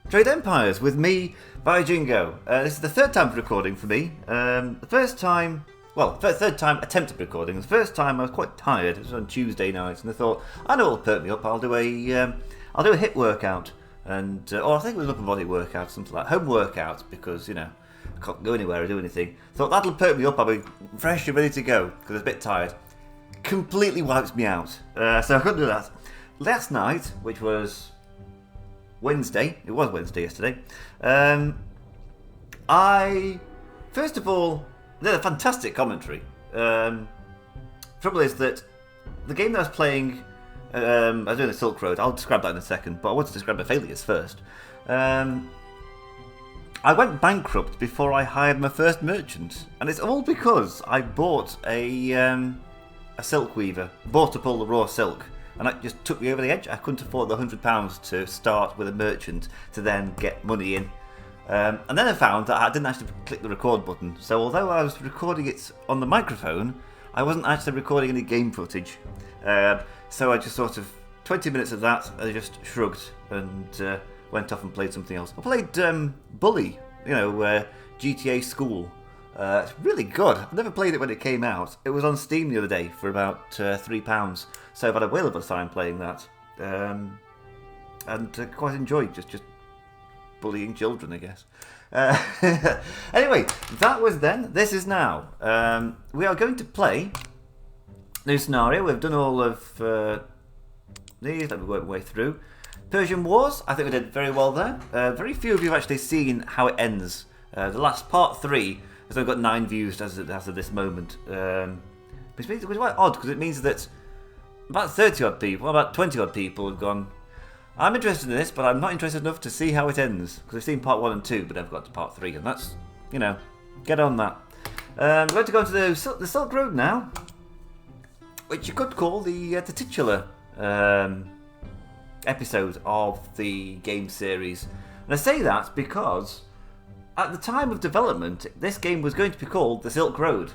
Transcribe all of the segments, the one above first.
Trade Empires with me, Jingo. This is the third time recording for me. The first time, third time attempted recording. The first time I was quite tired. It was on Tuesday night, and I thought, I know what'll perk me up. I'll do a HIIT workout, or I think it was an upper body workout, something like home workout, because I can't go anywhere or do anything. Thought that'll perk me up. I'll be fresh and ready to go because I was a bit tired. Completely wipes me out. So I couldn't do that. Last night, which was Wednesday, it was Wednesday yesterday, I, first of all, did a fantastic commentary. Trouble is that the game that I was playing, I was doing the Silk Road, I'll describe that in a second, but I want to describe the failures first. I went bankrupt before I hired my first merchant, and it's all because I bought a silk weaver, bought up all the raw silk, and that just took me over the edge. I couldn't afford the £100 to start with a merchant to then get money in. And then I found that I didn't actually click the record button. So although I was recording it on the microphone, I wasn't actually recording any game footage. So I just sort of, 20 minutes of that, I just shrugged and went off and played something else. I played Bully, GTA School. It's really good. I never played it when it came out. It was on Steam the other day for about £3. So I've had a whale of a time playing that. And quite enjoyed just bullying children, I guess. Anyway, that was then. This is now. We are going to play new scenario. We've done all of these. Let me work my way through. Persian Wars. I think we did very well there. Very few of you have actually seen how it ends. The last part 3 has only got 9 views as of this moment. Which is quite odd because it means that about 30 odd people, about 20 odd people have gone, I'm interested in this, but I'm not interested enough to see how it ends. Because I've seen part 1 and 2, but I've got to part 3, and that's, get on that. We're going to go into the Silk Road now, which you could call the titular episode of the game series. And I say that because at the time of development, this game was going to be called the Silk Road,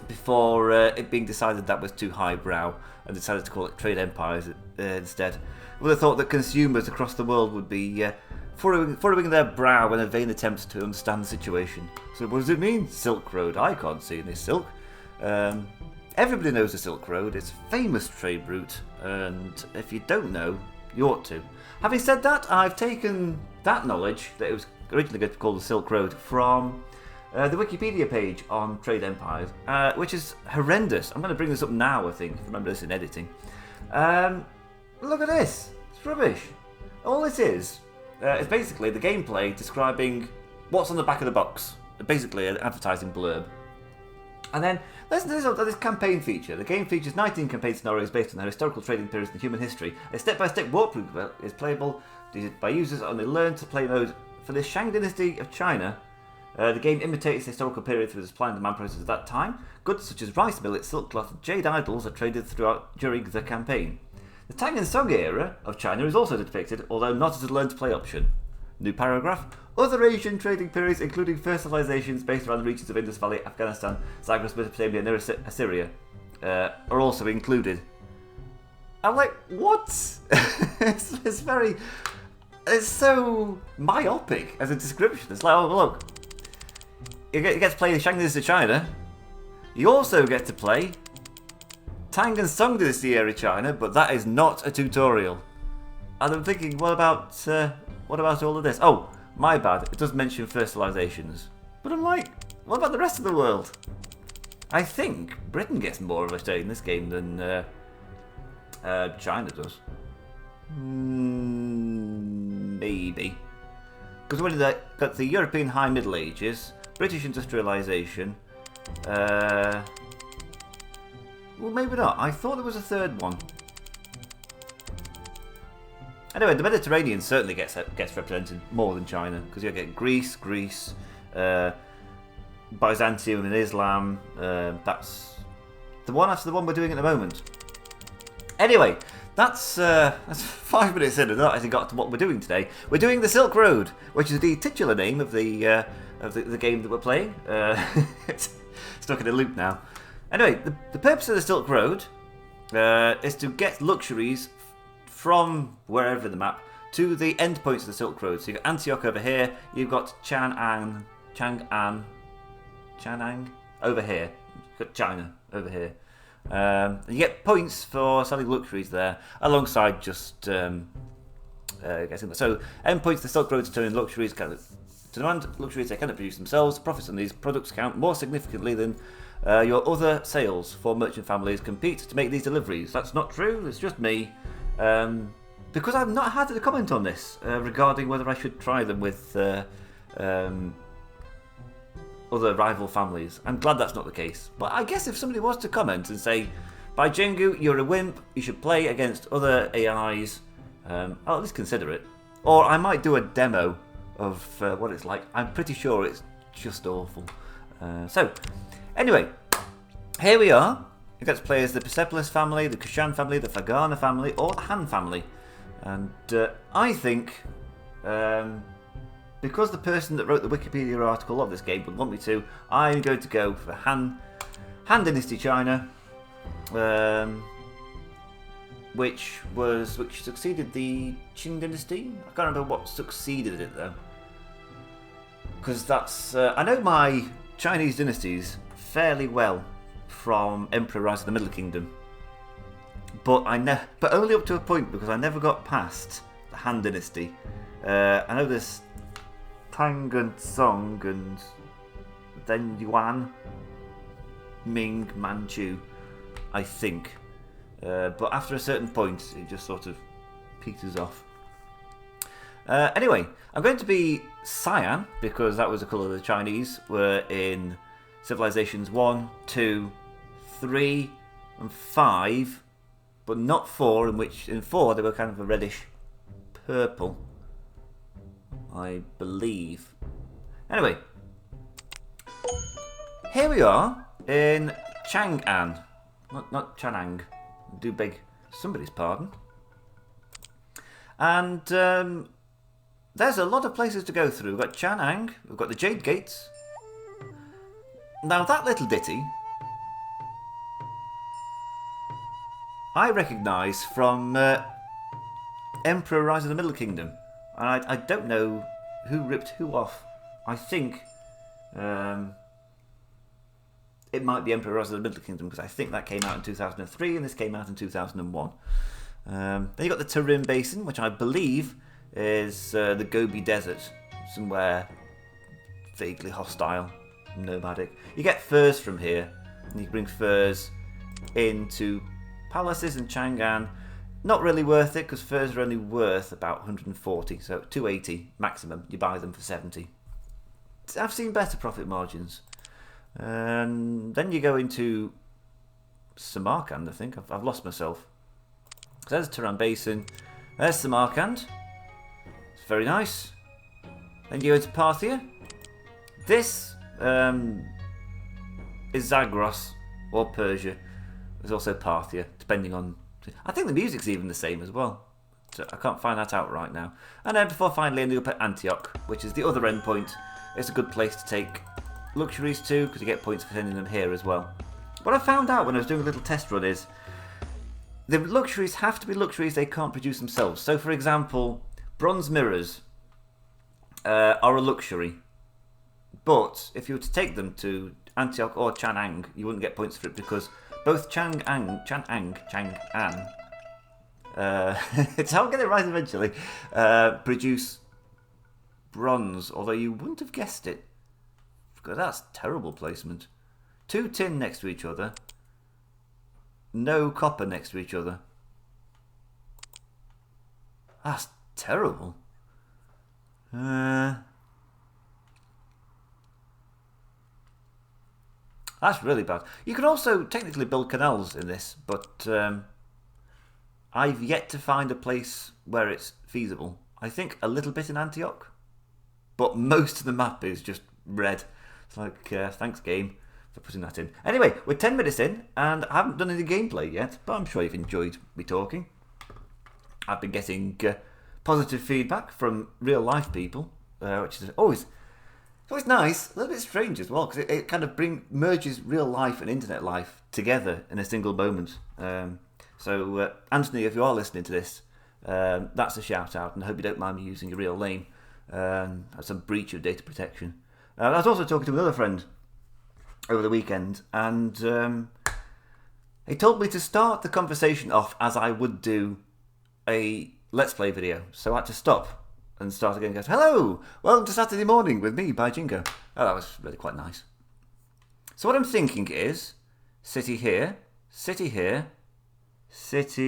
before it being decided that was too highbrow and decided to call it Trade Empires instead. I would have thought that consumers across the world would be furrowing their brow in a vain attempt to understand the situation. So what does it mean, Silk Road? I can't see any silk. Everybody knows the Silk Road. It's a famous trade route, and if you don't know, you ought to. Having said that, I've taken that knowledge, that it was originally going to be called the Silk Road, from the Wikipedia page on Trade Empires, which is horrendous. I'm going to bring this up now, I think, if I remember this in editing. Look at this. It's rubbish. All this is basically the gameplay describing what's on the back of the box. Basically an advertising blurb. And then there's this campaign feature. The game features 19 campaign scenarios based on the historical trading periods in human history. A step-by-step walkthrough is playable by users on the Learn to Play mode. For the Shang Dynasty of China, the game imitates the historical period through the supply and demand process of that time. Goods such as rice millet, silk cloth, and jade idols are traded during the campaign. The Tang and Song era of China is also depicted, although not as a Learn to Play option. New paragraph. Other Asian trading periods, including first civilizations based around the regions of Indus Valley, Afghanistan, Zagros, Mesopotamia, and Assyria, are also included. I'm like, what? It's so myopic as a description. It's like, oh look, you get to play the Shang Dynasty of China. You also get to play Tang and Song Dynasty era China, but that is not a tutorial. And I'm thinking, what about all of this? Oh, my bad. It does mention first civilizations, but I'm like, what about the rest of the world? I think Britain gets more of a say in this game than China does. Maybe. Because when you got the European High Middle Ages, British industrialisation, well, maybe not. I thought there was a third one. Anyway, the Mediterranean certainly gets represented more than China, because you get Greece, Byzantium and Islam. That's the one after the one we're doing at the moment. Anyway, that's 5 minutes in, and not actually got to what we're doing today. We're doing the Silk Road, which is the titular name of the game that we're playing. It's stuck in a loop now. Anyway, the purpose of the Silk Road is to get luxuries from wherever the map to the endpoints of the Silk Road. So you've got Antioch over here, you've got Chang'an over here, you've got China over here. And you get points for selling luxuries there, alongside just getting them. So endpoints of the Silk Road to turn in luxuries, to demand luxuries they cannot produce themselves. Profits on these products count more significantly than your other sales, for merchant families compete to make these deliveries. That's not true, it's just me. Because I've not had a comment on this regarding whether I should try them with other rival families. I'm glad that's not the case. But I guess if somebody was to comment and say, by Jengu, you're a wimp, you should play against other AIs, I'll at least consider it. Or I might do a demo of what it's like. I'm pretty sure it's just awful. So, anyway, here we are. You get to play as the Persepolis family, the Kushan family, the Fagana family, or the Han family. And I think, because the person that wrote the Wikipedia article of this game would want me to, I'm going to go for Han Dynasty China, which succeeded the Qing Dynasty. I can't remember what succeeded it though, because that's I know my Chinese dynasties fairly well from Emperor Rise of the Middle Kingdom. But but only up to a point, because I never got past the Han Dynasty. I know there's Tang and Song and then Yuan, Ming, Manchu, I think. But after a certain point, it just sort of peters off. Anyway, I'm going to be cyan, because that was the colour the Chinese were in civilizations 1, 2, 3, and 5. But not 4, in 4 they were kind of a reddish purple, I believe. Anyway, here we are in Chang'an, not Chanang. Do beg somebody's pardon. And there's a lot of places to go through. We've got Chanang, we've got the Jade Gates. Now that little ditty I recognise from Emperor Rise of the Middle Kingdom. And I don't know who ripped who off. I think it might be Emperor Rise of the Middle Kingdom, because I think that came out in 2003 and this came out in 2001. Then you've got the Tarim Basin, which I believe is the Gobi Desert, somewhere vaguely hostile, nomadic. You get furs from here, and you can bring furs into palaces in Chang'an. Not really worth it, because furs are only worth about 140, so 280 maximum. You buy them for 70. I've seen better profit margins. And then you go into Samarkand, I think. I've lost myself. So there's Tarim Basin. There's Samarkand. It's very nice. Then you go into Parthia. This is Zagros, or Persia. There's also Parthia, depending on... I think the music's even the same as well. So I can't find that out right now. And then before finally ending up at Antioch, which is the other endpoint, it's a good place to take luxuries to, because you get points for sending them here as well. What I found out when I was doing a little test run is the luxuries have to be luxuries they can't produce themselves. So for example, bronze mirrors are a luxury. But if you were to take them to Antioch or Chang'an, you wouldn't get points for it, because both Chang'an, it's how I'll get it right eventually, produce bronze, although you wouldn't have guessed it, because that's terrible placement. 2 tin next to each other, no copper next to each other. That's terrible. That's really bad. You can also technically build canals in this, but I've yet to find a place where it's feasible. I think a little bit in Antioch, but most of the map is just red. It's like, thanks game for putting that in. Anyway, we're 10 minutes in, and I haven't done any gameplay yet, but I'm sure you've enjoyed me talking. I've been getting positive feedback from real life people, which is always nice, a little bit strange as well, because it kind of merges real life and internet life together in a single moment. So, Anthony, if you are listening to this, That's a shout out, and I hope you don't mind me using your real name. That's a breach of data protection. I was also talking to another friend over the weekend, and he told me to start the conversation off as I would do a Let's Play video. So I had to stop and start again and go, hello, welcome to Saturday Morning with me, by Jingo. Oh, that was really quite nice. So what I'm thinking is, city here, city here, city...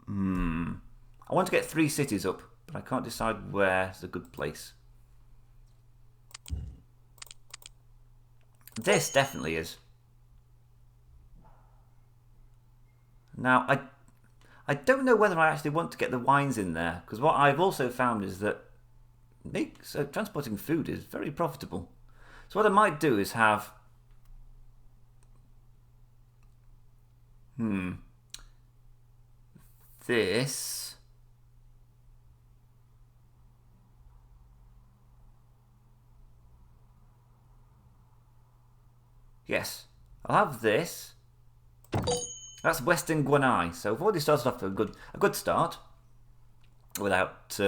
I want to get 3 cities up, but I can't decide where's a good place. This definitely is. Now, I don't know whether I actually want to get the wines in there, because what I've also found is that transporting food is very profitable. So what I might do is have... This... Yes, I'll have this. That's Western Guanai. So I've already started off a good start without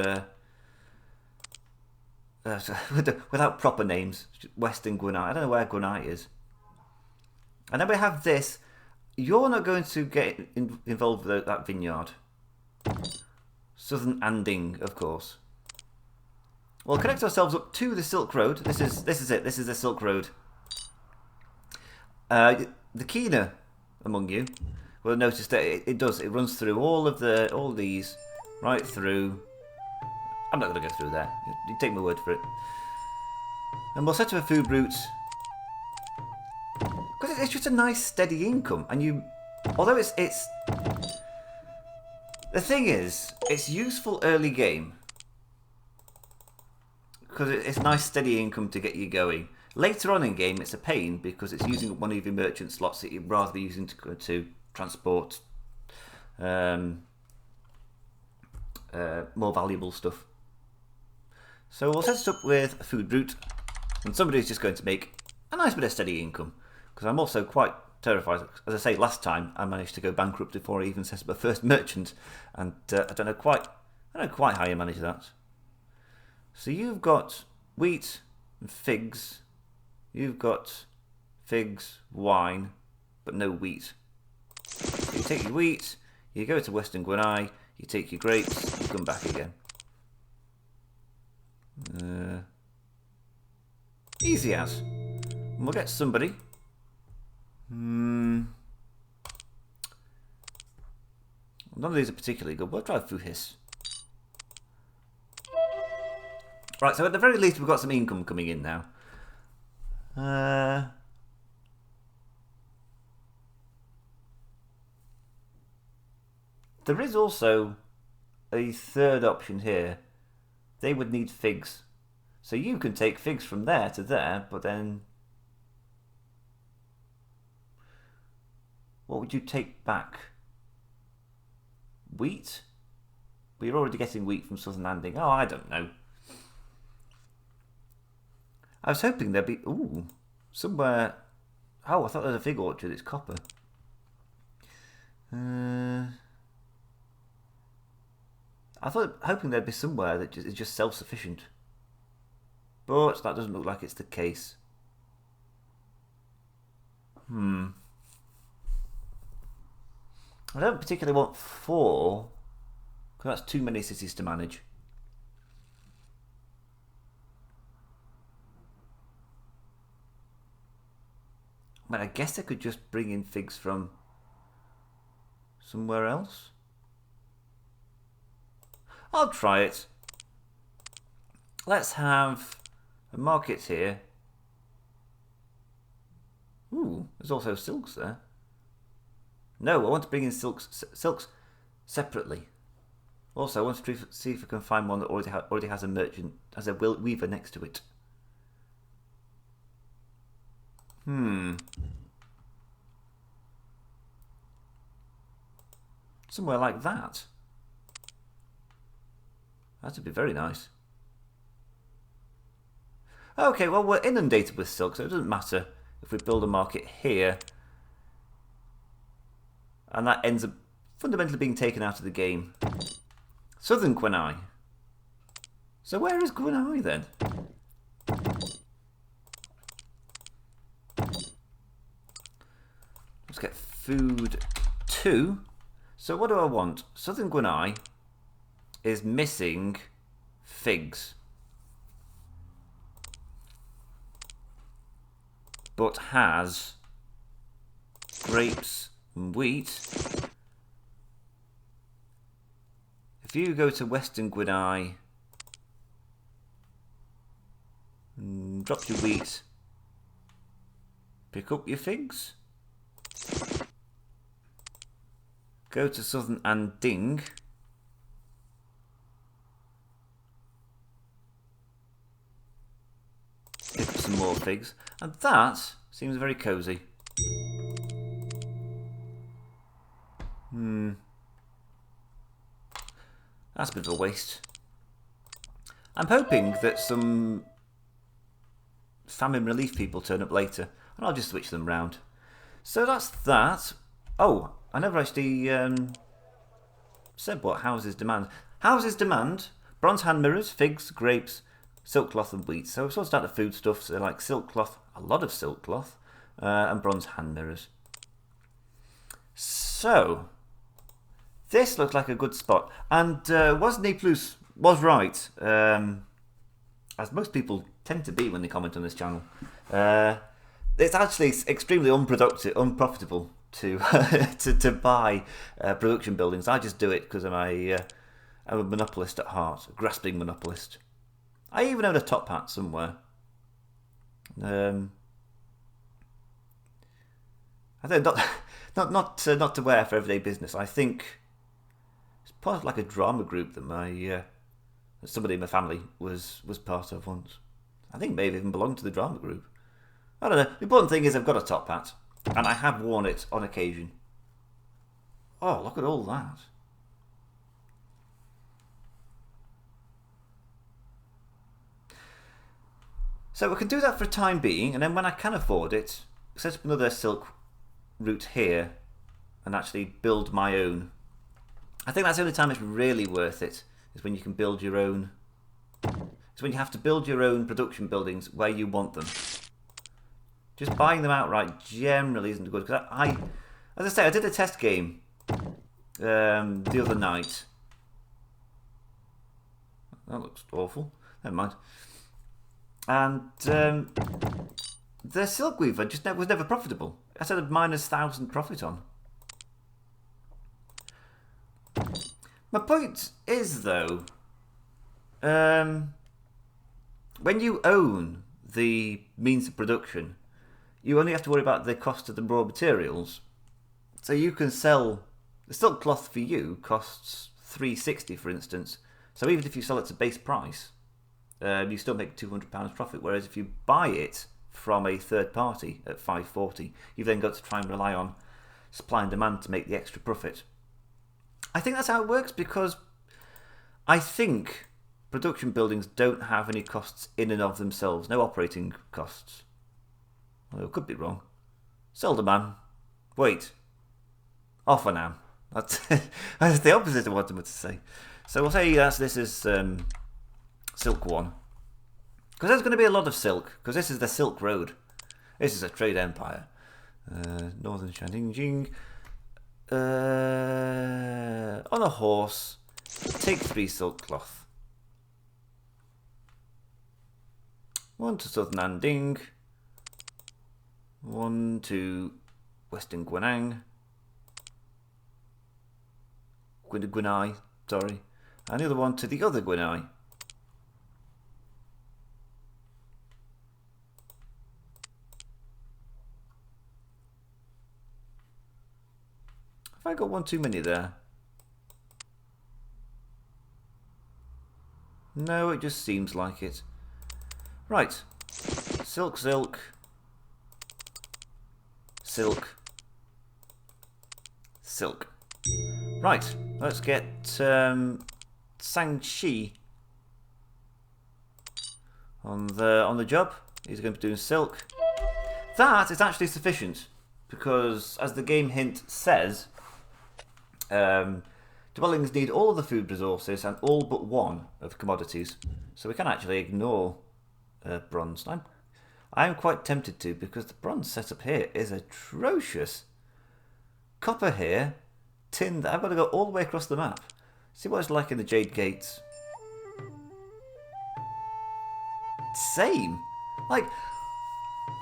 without proper names. Western Guanai. I don't know where Guanai is. And then we have this. You're not going to get involved with that vineyard. Southern Anding, of course. We'll connect ourselves up to the Silk Road. This is it. This is the Silk Road. The keener among you will notice that it runs through all these right through. I'm not going to go through there. You take my word for it. And we'll set up a food route because it's just a nice steady income. And although it's the thing is, it's useful early game because it's nice steady income to get you going. Later on in game, it's a pain because it's using one of your merchant slots that you'd rather be using to transport more valuable stuff. So we'll set it up with a food route, and somebody's just going to make a nice bit of steady income. Because I'm also quite terrified. As I say, last time I managed to go bankrupt before I even set up a first merchant, and I don't know quite how you manage that. So you've got wheat and figs. You've got figs, wine, but no wheat. So you take your wheat, you go to Western Guanai, you take your grapes, you come back again. Easy as. And we'll get somebody. None of these are particularly good. We'll try Fuhis. Right, so at the very least we've got some income coming in now. There is also a third option here. They would need figs. So you can take figs from there to there, but then what would you take back? Wheat? But you're already getting wheat from Southern Landing. Oh, I don't know. I was hoping there'd be... Ooh, somewhere... Oh, I thought there was a fig orchard. It's copper. Hoping there'd be somewhere that is just self-sufficient. But that doesn't look like it's the case. I don't particularly want 4, because that's too many cities to manage. I mean, I guess I could just bring in figs from somewhere else. I'll try it. Let's have a market here. Ooh, there's also silks there. No, I want to bring in silks separately. Also, I want to see if I can find one that already has a merchant, has a weaver next to it. Somewhere like that. That would be very nice. Okay, well, we're inundated with silk, so it doesn't matter if we build a market here. And that ends up fundamentally being taken out of the game. Southern Gwenai. So where is Gwenai then? Let's get food 2. So what do I want? Southern Gwenai is missing figs. But has grapes and wheat. If you go to Western Gwenai, drop your wheat, pick up your figs, go to Southern Anding, pick up some more figs, and that seems very cosy. That's a bit of a waste. I'm hoping that some famine relief people turn up later, and I'll just switch them round. So that's that. Oh, I never actually said what houses demand. Houses demand bronze hand mirrors, figs, grapes, silk cloth and wheat. So we've sorted out the food stuff, so like silk cloth, a lot of silk cloth, and bronze hand mirrors. So this looks like a good spot. And Wasney Plus was right, as most people tend to be when they comment on this channel. It's actually extremely unprofitable to to buy production buildings. I just do it because I'm a monopolist at heart, a grasping monopolist. I even own a top hat somewhere. I think not to wear for everyday business. I think it's part of like a drama group that somebody in my family was part of once. I think maybe even belonged to the drama group. I don't know. The important thing is I've got a top hat, and I have worn it on occasion. Oh, look at all that. So we can do that for the time being, and then when I can afford it, set up another silk route here and actually build my own. I think that's the only time it's really worth it, is when you can build your own. It's when you have to build your own production buildings where you want them. Just buying them outright generally isn't good, because as I say, I did a test game the other night. That looks awful. Never mind. And the silk weaver just was never profitable. I said a -1,000 profit on. My point is, though, when you own the means of production, you only have to worry about the cost of the raw materials. So you can sell the silk cloth for you costs $360, for instance. So even if you sell it to base price, you still make £200 profit. Whereas if you buy it from a third party at $540, you've then got to try and rely on supply and demand to make the extra profit. I think that's how it works, because I think production buildings don't have any costs in and of themselves, no operating costs. Well, it could be wrong. Seldom am. Wait. Off and am. That's the opposite of what I wanted to say. So we'll say this is Silk 1. Because there's going to be a lot of silk, because this is the Silk Road. This is a trade empire. Northern Shandingjing. On a horse, take 3 silk cloth. 1 to Southern Anding. 1 to Western Gwenang. Gwenai, sorry. And the other one to the other Gwenai. Have I got one too many there? No, it just seems like it. Right. Silk, silk. Silk. Silk. Right, let's get Sang-Chi on the job. He's going to be doing silk. That is actually sufficient, because as the game hint says, Dwellings need all of the food resources and all but one of commodities, so we can actually ignore bronze. I'm quite tempted to, because the bronze setup here is atrocious. Copper here, tin. I've got to go all the way across the map. See what it's like in the Jade Gates. Same. Like,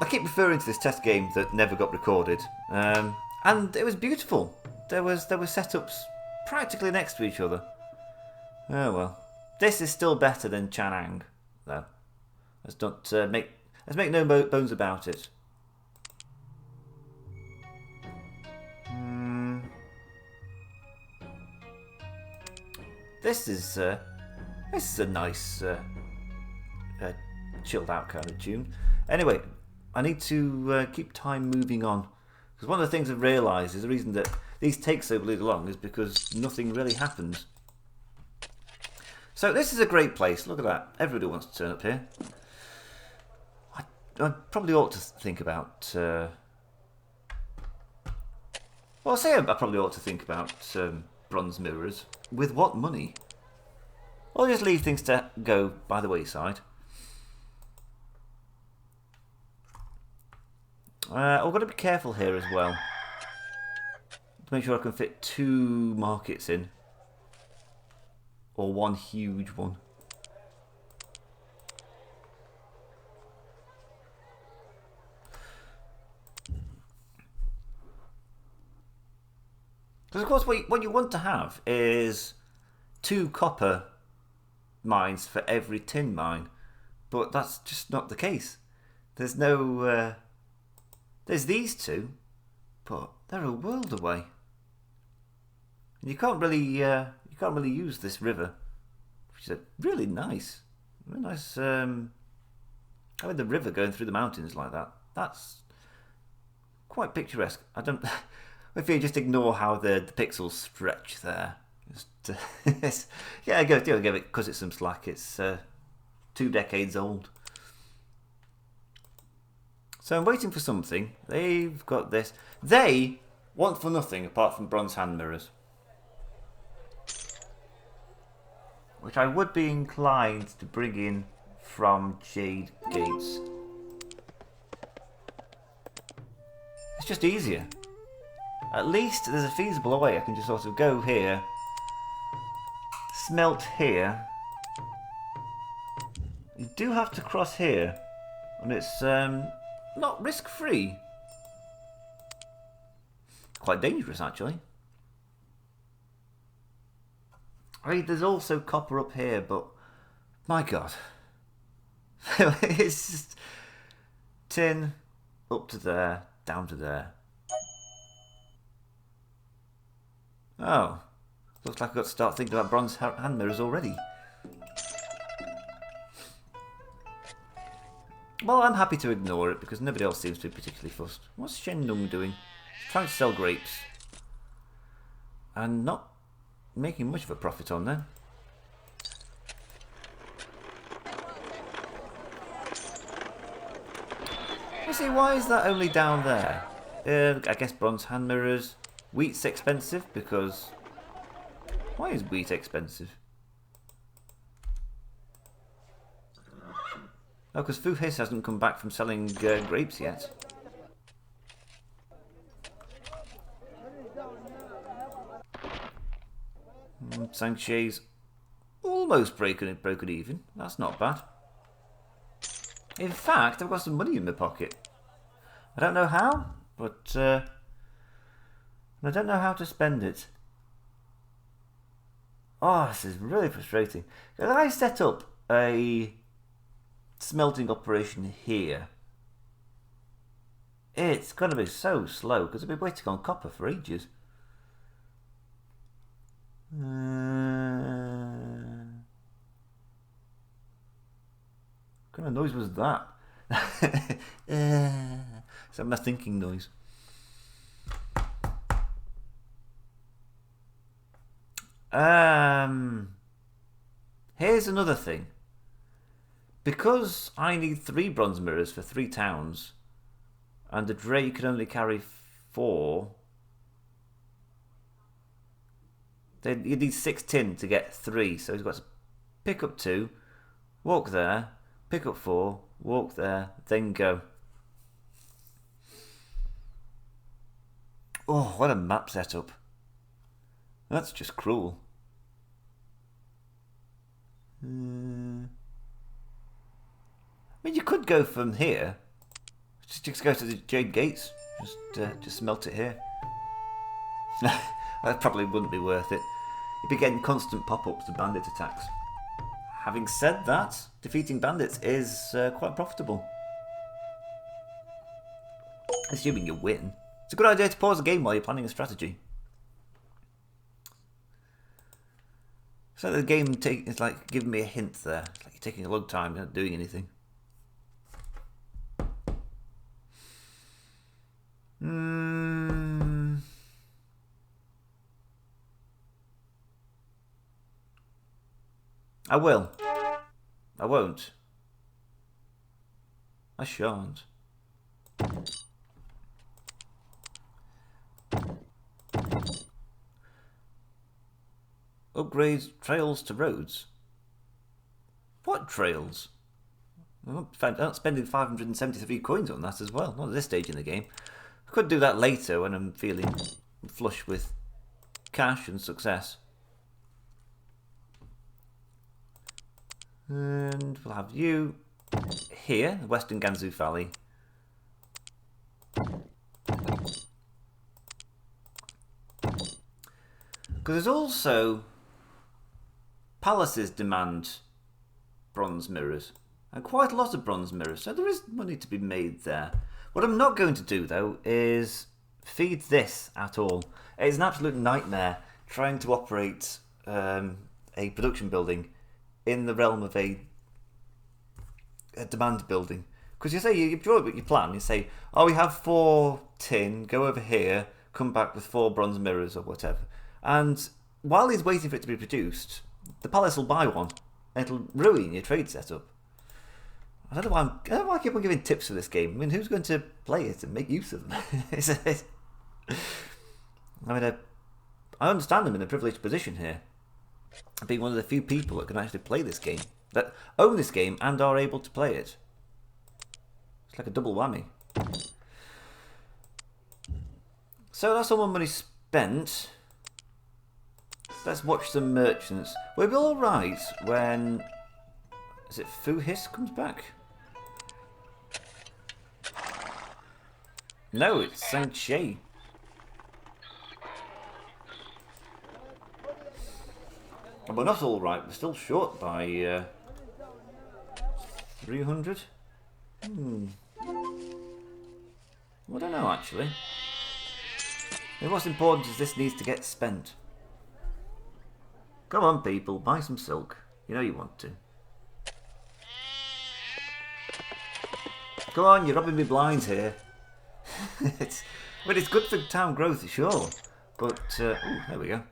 I keep referring to this test game that never got recorded, and it was beautiful. There were setups practically next to each other. Oh well. This is still better than Chanang, though. Let's make no bones about it. This is a nice chilled out kind of tune. Anyway, I need to keep time moving on, because one of the things I've realised is the reason that these take so bloody long is because nothing really happens. So this is a great place. Look at that. Everybody wants to turn up here. I probably ought to think about... well, I'll say I probably ought to think about bronze mirrors. With what money? Or just leave things to go by the wayside. I've got to be careful here as well, to make sure I can fit 2 markets in, or one huge one. Because of course what you want to have is 2 copper mines for every tin mine, but that's just not the case. There's no... there's these 2, but they're a world away. And you can't really use this river, which is really nice. Really nice. Having the river going through the mountains like that, that's quite picturesque. I don't. If you just ignore how the pixels stretch there, just, yeah, give it because it's some slack. It's 2 decades old. So I'm waiting for something. They've got this. They want for nothing apart from bronze hand mirrors, which I would be inclined to bring in from Jade Gates. It's just easier. At least there's a feasible way. I can just sort of go here, smelt here. You do have to cross here, and it's not risk-free. Quite dangerous, actually. I mean, there's also copper up here, but my God, it's just tin up to there, down to there. Oh, looks like I've got to start thinking about bronze hand mirrors already. Well, I'm happy to ignore it because nobody else seems to be particularly fussed. What's Shendong doing? Trying to sell grapes. And not making much of a profit on them. You see, why is that only down there? I guess bronze hand mirrors. Wheat's expensive because... Why is wheat expensive? Oh, because Fu His hasn't come back from selling grapes yet. Sanchez almost broken even. That's not bad. In fact, I've got some money in my pocket. I don't know how, but I don't know how to spend it. Oh, this is really frustrating. If I set up a smelting operation here, it's going to be so slow because I've been waiting on copper for ages. What kind of noise was that? Is that my thinking noise? Here's another thing. Because I need 3 bronze mirrors for 3 towns, and the dray can only carry 4. You need 6 tin to get 3, so he's got to pick up 2, walk there, pick up 4, walk there, then go. Oh, what a map setup. That's just cruel. I mean, you could go from here. Just go to the Jade Gates. Just smelt it here. That probably wouldn't be worth it. You'd be getting constant pop-ups of bandit attacks. Having said that, defeating bandits is quite profitable. Assuming you win. It's a good idea to pause the game while you're planning a strategy. So the game is like giving me a hint there. It's like you're taking a long time, you're not doing anything. I will. I won't. I shan't. Upgrade trails to roads. What trails? I'm not spending 573 coins on that as well. Not at this stage in the game. I could do that later when I'm feeling flush with cash and success. And we'll have you here, the Western Gansu Valley. Because there's also palaces demand bronze mirrors, and quite a lot of bronze mirrors, so there is money to be made there. What I'm not going to do though is feed this at all. It's an absolute nightmare trying to operate a production building in the realm of a demand building. Because you say, you draw your plan, you say, oh, we have 4 tin, go over here, come back with 4 bronze mirrors or whatever. And while he's waiting for it to be produced, the palace will buy one, and it'll ruin your trade setup. I don't know why I keep on giving tips for this game. I mean, who's going to play it and make use of them? I understand I'm in a privileged position here, being one of the few people that can actually play this game, that own this game and are able to play it. It's like a double whammy. So that's all my money spent. Let's watch some merchants. We'll be alright when... Is it Fuhis comes back? No, it's Saint Shay. And we're not alright, we're still short by 300? I don't know actually. And what's important is this needs to get spent. Come on people, buy some silk. You know you want to. Come on, you're robbing me blind here. It's good for town growth, sure. But, ooh, there we go.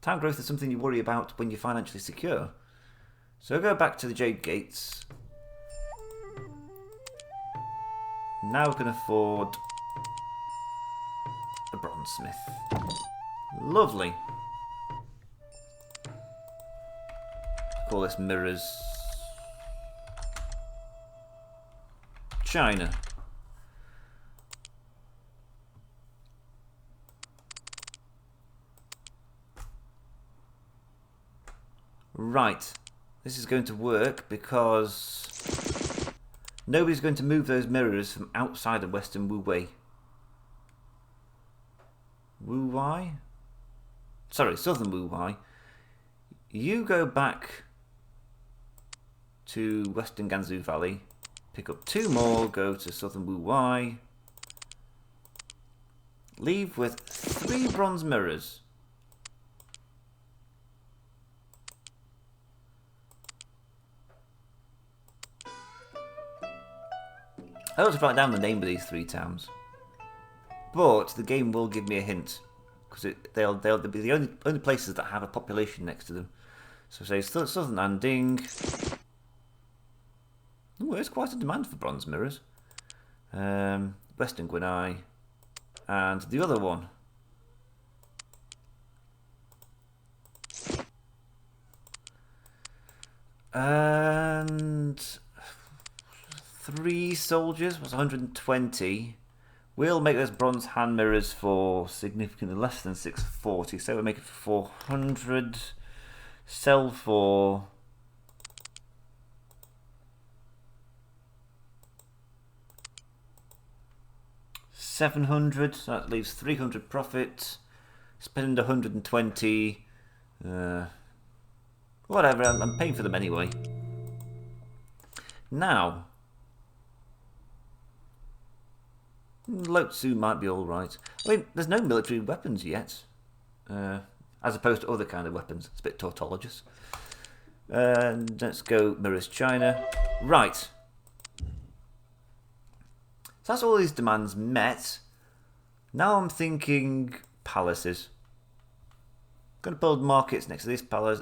Town growth is something you worry about when you're financially secure. So go back to the Jade Gates. Now we can afford a bronzesmith. Lovely. Call this mirrors. China. Right. This is going to work because nobody's going to move those mirrors from outside of Western Wu-Wei. Wu-Wei? Sorry, Southern Wu-Wei. You go back to Western Gansu Valley, pick up 2 more, go to Southern Wu-Wei, leave with 3 bronze mirrors. I don't have to write down the name of these 3 towns, but the game will give me a hint because they'll be the only places that have a population next to them. So say Southern Anding. Oh, there's quite a demand for bronze mirrors. Western Guinai, and the other one. And 3 soldiers was 120. We'll make those bronze hand mirrors for significantly less than 640. So we'll make it for 400. Sell for 700. So that leaves 300 profit. Spend 120. Whatever, I'm paying for them anyway. Now, Lotsu might be alright. I mean, there's no military weapons yet. As opposed to other kind of weapons. It's a bit tautologous. Let's go Mirrors China. Right. So that's all these demands met. Now I'm thinking palaces. Going to build markets next to this palace,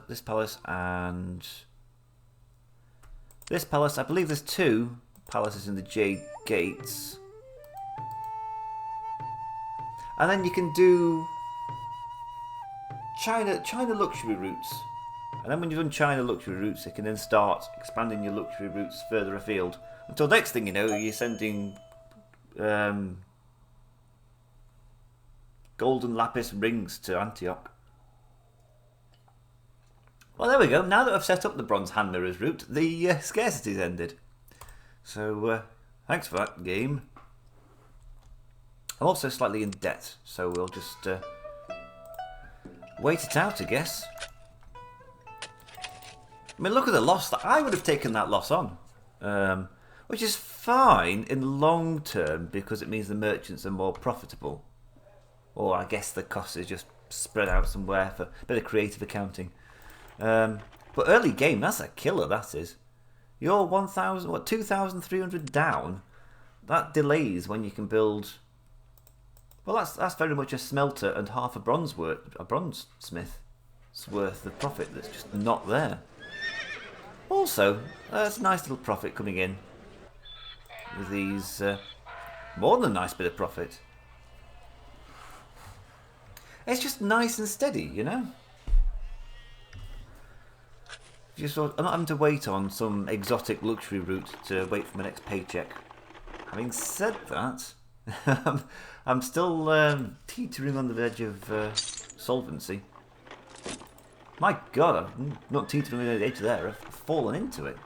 and this palace. I believe there's 2 palaces in the Jade Gates. And then you can do China luxury routes. And then when you've done China luxury routes, you can then start expanding your luxury routes further afield. Until next thing you know, you're sending golden lapis rings to Antioch. Well, there we go. Now that I've set up the bronze hand mirrors route, the scarcity's ended. So, thanks for that, game. I'm also slightly in debt, so we'll just wait it out, I guess. I mean, look at the loss. I would have taken that loss on. Which is fine in the long term, because it means the merchants are more profitable. Or I guess the cost is just spread out somewhere for a bit of creative accounting. But early game, that's a killer, that is. You're 2,300 down. That delays when you can build. Well, that's very much a smelter and half a bronze smith's worth of profit that's just not there. Also, there's a nice little profit coming in with these. More than a nice bit of profit. It's just nice and steady, you know. I'm not having to wait on some exotic luxury route to wait for my next paycheck. Having said that, I'm still teetering on the verge of solvency. My God, I'm not teetering on the edge there. I've fallen into it.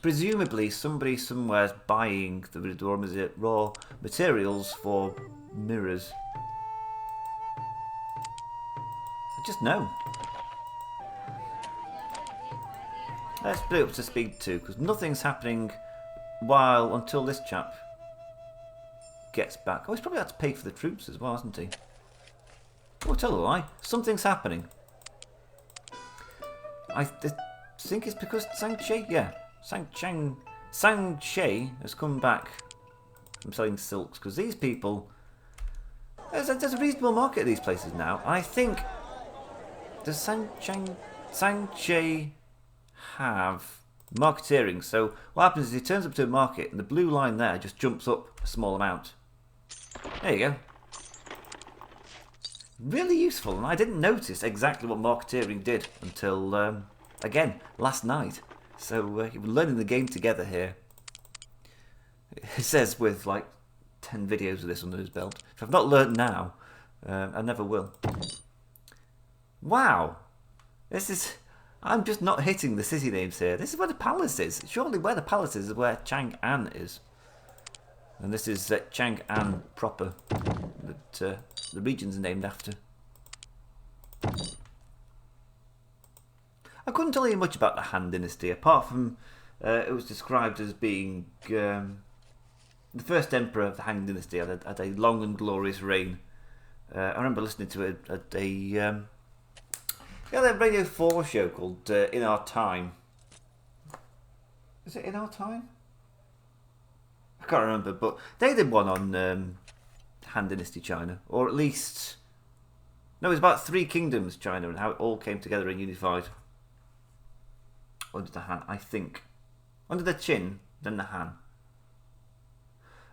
Presumably, somebody somewhere is buying the raw materials for mirrors. I just know. Let's put it up to speed too, because nothing's happening until this chap gets back. Oh, he's probably had to pay for the troops as well, hasn't he? Oh, tell a lie. Something's happening. I think it's because Sang-Che, Sang-Che has come back from selling silks, because these people, there's a reasonable market at these places now. I think, does Sang-Che have marketeering? So what happens is he turns up to a market and the blue line there just jumps up a small amount. There you go. Really useful, and I didn't notice exactly what marketeering did until, again, last night. So we're learning the game together here. It says with like 10 videos of this under his belt. If I've not learned now, I never will. Wow! I'm just not hitting the city names here. This is where the palace is. Surely where the palace is where Chang'an is. And this is Chang'an proper, that the region's named after. I couldn't tell you much about the Han Dynasty, apart from it was described as being the first emperor of the Han Dynasty had a long and glorious reign. I remember listening to it at a Radio 4 show called In Our Time. Is it In Our Time? I can't remember, but they did one on Han Dynasty China, or at least, no, it was about 3 kingdoms China and how it all came together and unified under the Han, I think. Under the Qin, then the Han.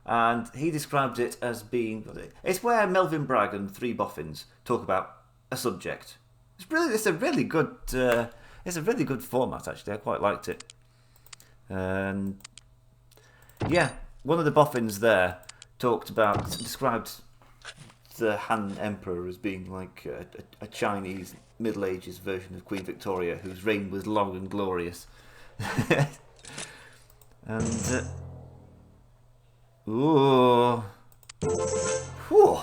And he described it as being, it's where Melvin Bragg and 3 boffins talk about a subject. It's a really good It's a really good format, actually. I quite liked it. Yeah, one of the boffins there described the Han Emperor as being like a Chinese Middle Ages version of Queen Victoria, whose reign was long and glorious. And ooh, whew.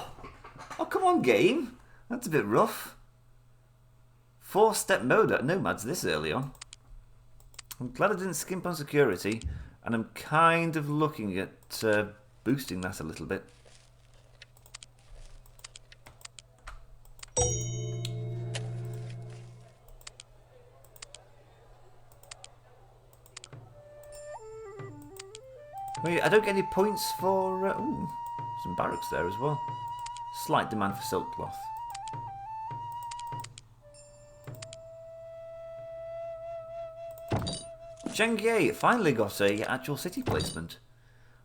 Oh, come on, game. That's a bit rough. 4-step mode at Nomads this early on. I'm glad I didn't skimp on security, and I'm kind of looking at boosting that a little bit. Wait, I don't get any points for... ooh, some barracks there as well. Slight demand for silk cloth. Chengye finally got a actual city placement.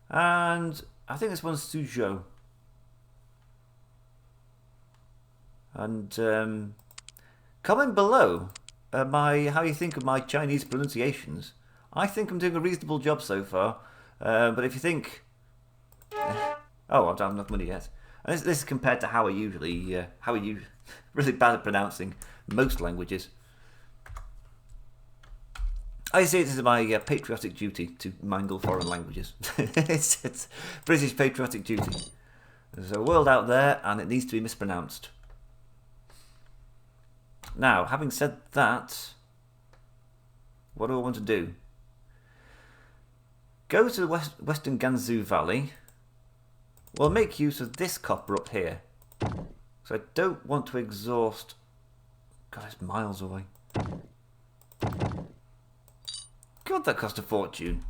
And I think this one's Suzhou. And comment below how you think of my Chinese pronunciations. I think I'm doing a reasonable job so far. But if you think... oh, I don't have enough money yet. And this is compared to how I usually... really bad at pronouncing most languages. I see it as my patriotic duty to mangle foreign languages. it's British patriotic duty. There's a world out there and it needs to be mispronounced. Now, having said that, what do I want to do? Go to the Western Gansu Valley. We'll make use of this copper up here. So I don't want to exhaust... God, it's miles away. God, that cost a fortune.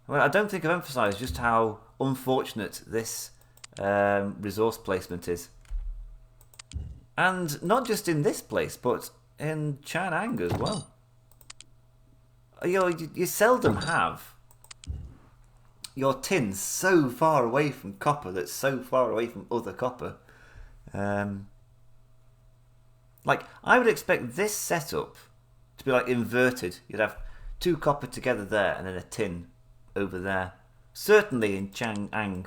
Well, I don't think I've emphasised just how unfortunate this resource placement is. And not just in this place, but in Chang'an as well. You seldom have your tin so far away from copper that's so far away from other copper. Like, I would expect this setup to be like inverted. You'd have 2 copper together there and then a tin over there. Certainly in Chang'an.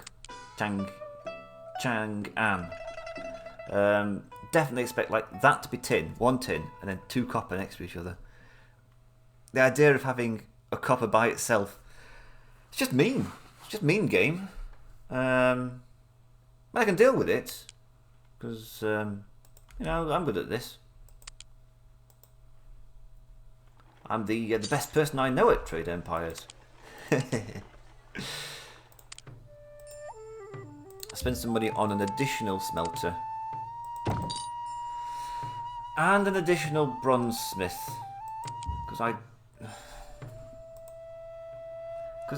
Definitely expect like that to be tin, 1 tin, and then 2 copper next to each other. The idea of having a copper by itself, it's just mean. It's just mean game. I can deal with it because you know, I'm good at this. I'm the best person I know at Trade Empires. Spend some money on an additional smelter. And an additional bronze smith. Because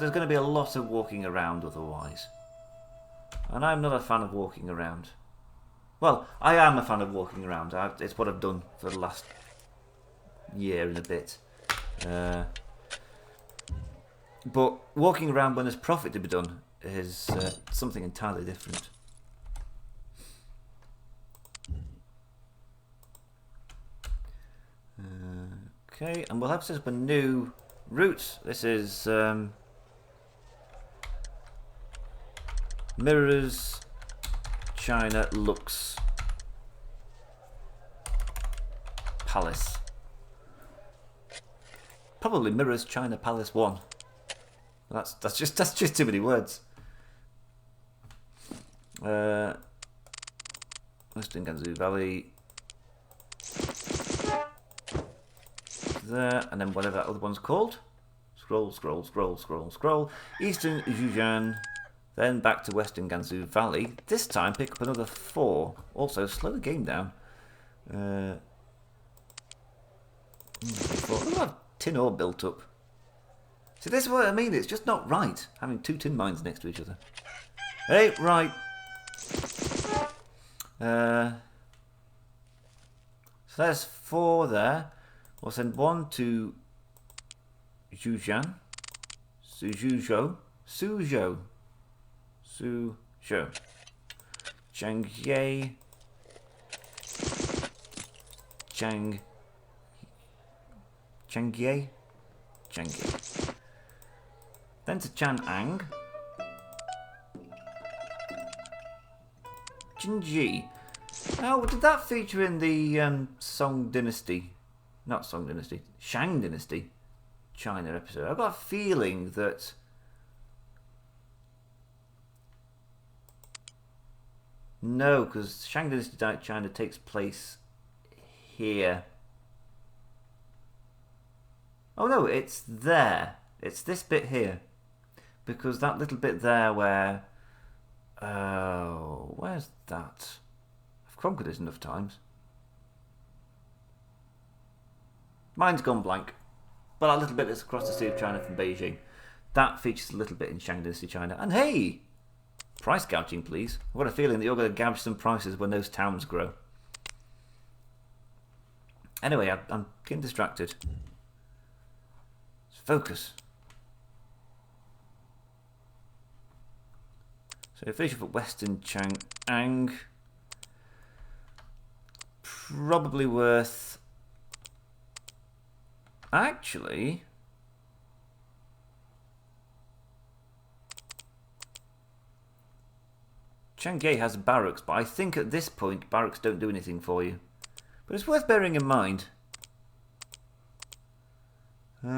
there's going to be a lot of walking around otherwise. And I'm not a fan of walking around. Well, I am a fan of walking around. It's what I've done for the last year and a bit. But walking around when there's profit to be done is something entirely different. Okay, and we'll have to set up a new route. This is Mirrors China Lux Palace. Probably Mirrors China Palace 1. That's just too many words. Western Gansu Valley. There, and then whatever that other one's called. Scroll, scroll, scroll, scroll, scroll. Eastern Zhejiang. Then back to Western Gansu Valley. This time pick up another 4. Also slow the game down. Look at that tin ore built up. See, this is what I mean. It's just not right having 2 tin mines next to each other. Hey, right. So there's 4 there. We'll send 1 to Zhejiang. Suzhou. Changye. Changyei. Then to Chang'an. Jinji. Oh, did that feature in the Song Dynasty? Not Song Dynasty. Shang Dynasty China episode. I've got a feeling that... No, because Shang Dynasty China takes place here. Oh no, it's there. It's this bit here. Because that little bit there where... Oh, where's that? I've conquered it enough times. Mine's gone blank. But that little bit that's across the Sea of China from Beijing. That features a little bit in Shang Dynasty China. And hey! Price gouging, please. I've got a feeling that you're going to gouge some prices when those towns grow. Anyway, I'm getting distracted. Let's focus. So finish up at Western Chang'an. Probably worth... Actually... Changyei has barracks, but I think at this point barracks don't do anything for you. But it's worth bearing in mind. We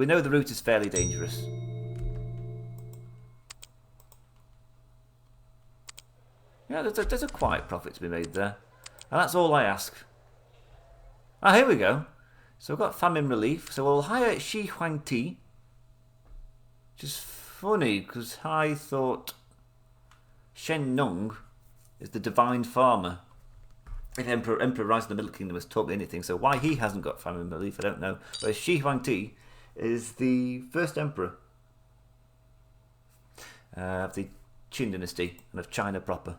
know the route is fairly dangerous. Yeah, there's a quiet profit to be made there. And that's all I ask. Ah, here we go. So we've got famine relief. So we'll hire Shi Huangti. Which is funny, because I thought Shen Nung is the divine farmer. If Emperor Rise of the Middle Kingdom has taught me anything, so why he hasn't got famine relief, I don't know. Whereas Shi Huangti is the first emperor of the Qin dynasty and of China proper.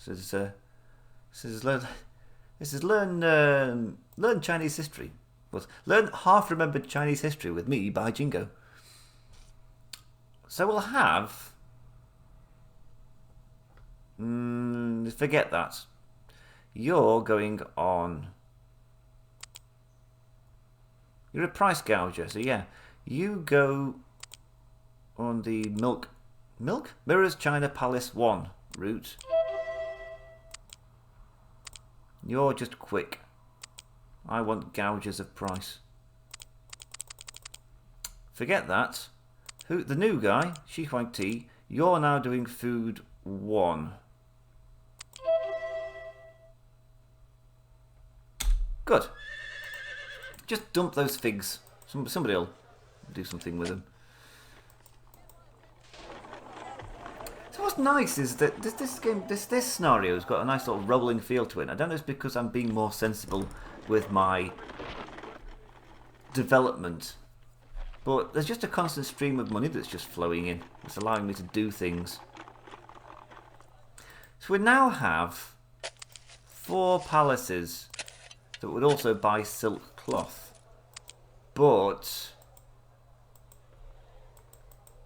This is learn Chinese history. Well, learn half-remembered Chinese history with me by Jingo. So we'll have... forget that. You're going on... You're a price gouger, so yeah. You go on the Milk? Mirrors China Palace 1 route. You're just quick. I want gougers of price. Forget that. Who? The new guy, Shi Huangti. You're now doing food 1. Good. Just dump those figs. Somebody will do something with them. So what's nice is that this scenario's got a nice sort of rolling feel to it. I don't know if it's because I'm being more sensible with my development, but there's just a constant stream of money that's just flowing in. It's allowing me to do things. So we now have 4 palaces that would also buy silk cloth. But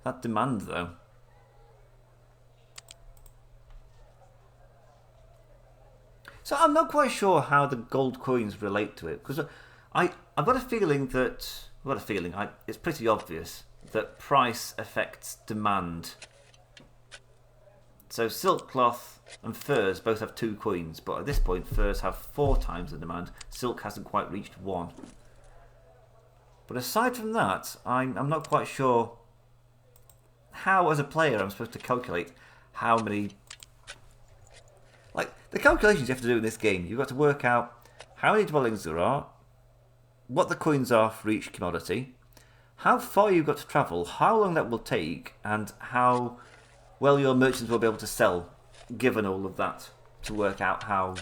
that demand though. So I'm not quite sure how the gold coins relate to it, because I've got a feeling that it's pretty obvious that price affects demand. So silk cloth and furs both have 2 coins, but at this point furs have 4 times the demand. Silk hasn't quite reached 1. But aside from that, I'm not quite sure how, as a player, I'm supposed to calculate how many... Like, the calculations you have to do in this game, you've got to work out how many dwellings there are, what the coins are for each commodity, how far you've got to travel, how long that will take, and how well your merchants will be able to sell, given all of that, to work out how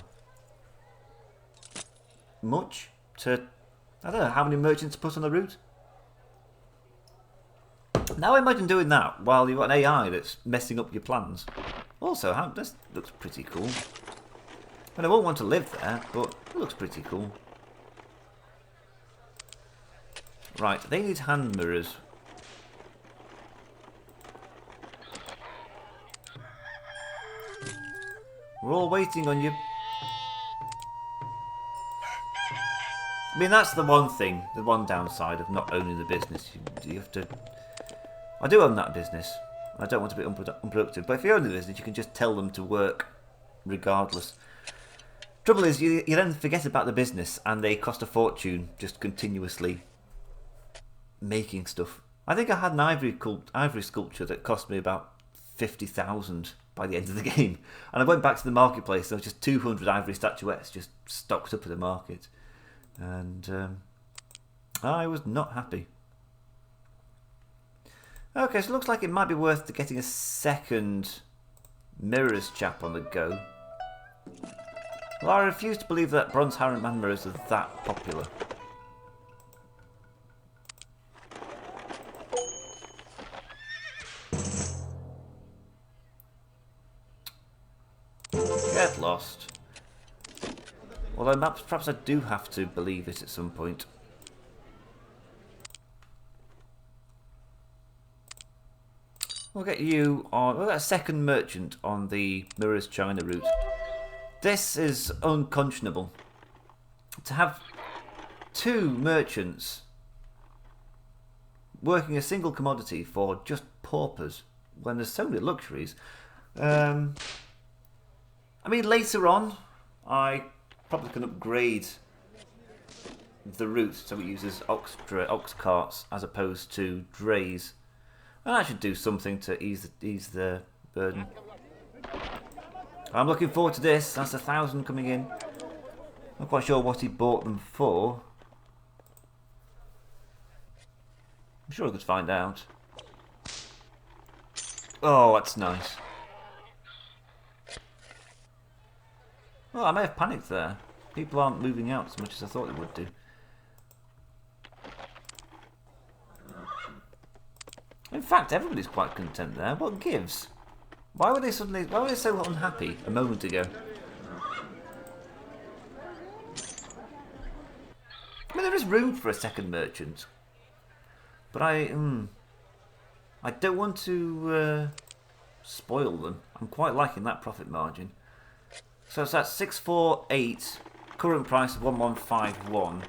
much to... I don't know, how many merchants to put on the route? Now imagine doing that while you've got an AI that's messing up your plans. Also, this looks pretty cool. And I won't want to live there, but it looks pretty cool. Right, they need hand mirrors. We're all waiting on you. mean, that's the one thing, the one downside of not owning the business. You have to... I do own that business. I don't want to be unproductive. But if you own the business, you can just tell them to work regardless. Trouble is, you then forget about the business and they cost a fortune just continuously making stuff. I think I had an ivory sculpture that cost me about 50,000 by the end of the game. And I went back to the marketplace, there was just 200 ivory statuettes just stocked up at the market. And I was not happy. Okay, so it looks like it might be worth getting a second mirrors chap on the go. Well, I refuse to believe that bronze Harrowed Man mirrors are that popular. Get lost. Although perhaps I do have to believe it at some point. We'll get you on. We'll get a second merchant on the Mirrors China route. This is unconscionable. To have two merchants working a single commodity for just paupers when there's so many luxuries. I mean, later on, I probably can upgrade the route so it uses ox carts as opposed to drays. And that should do something to ease the burden. I'm looking forward to this. That's 1,000 coming in. Not quite sure what he bought them for. I'm sure I could find out. Oh, that's nice. Well, I may have panicked there. People aren't moving out as much as I thought they would do. In fact, everybody's quite content there. What gives? Why were they so unhappy a moment ago? I mean, there is room for a second merchant, but I don't want to spoil them. I'm quite liking that profit margin. So it's at 648, current price of 1151.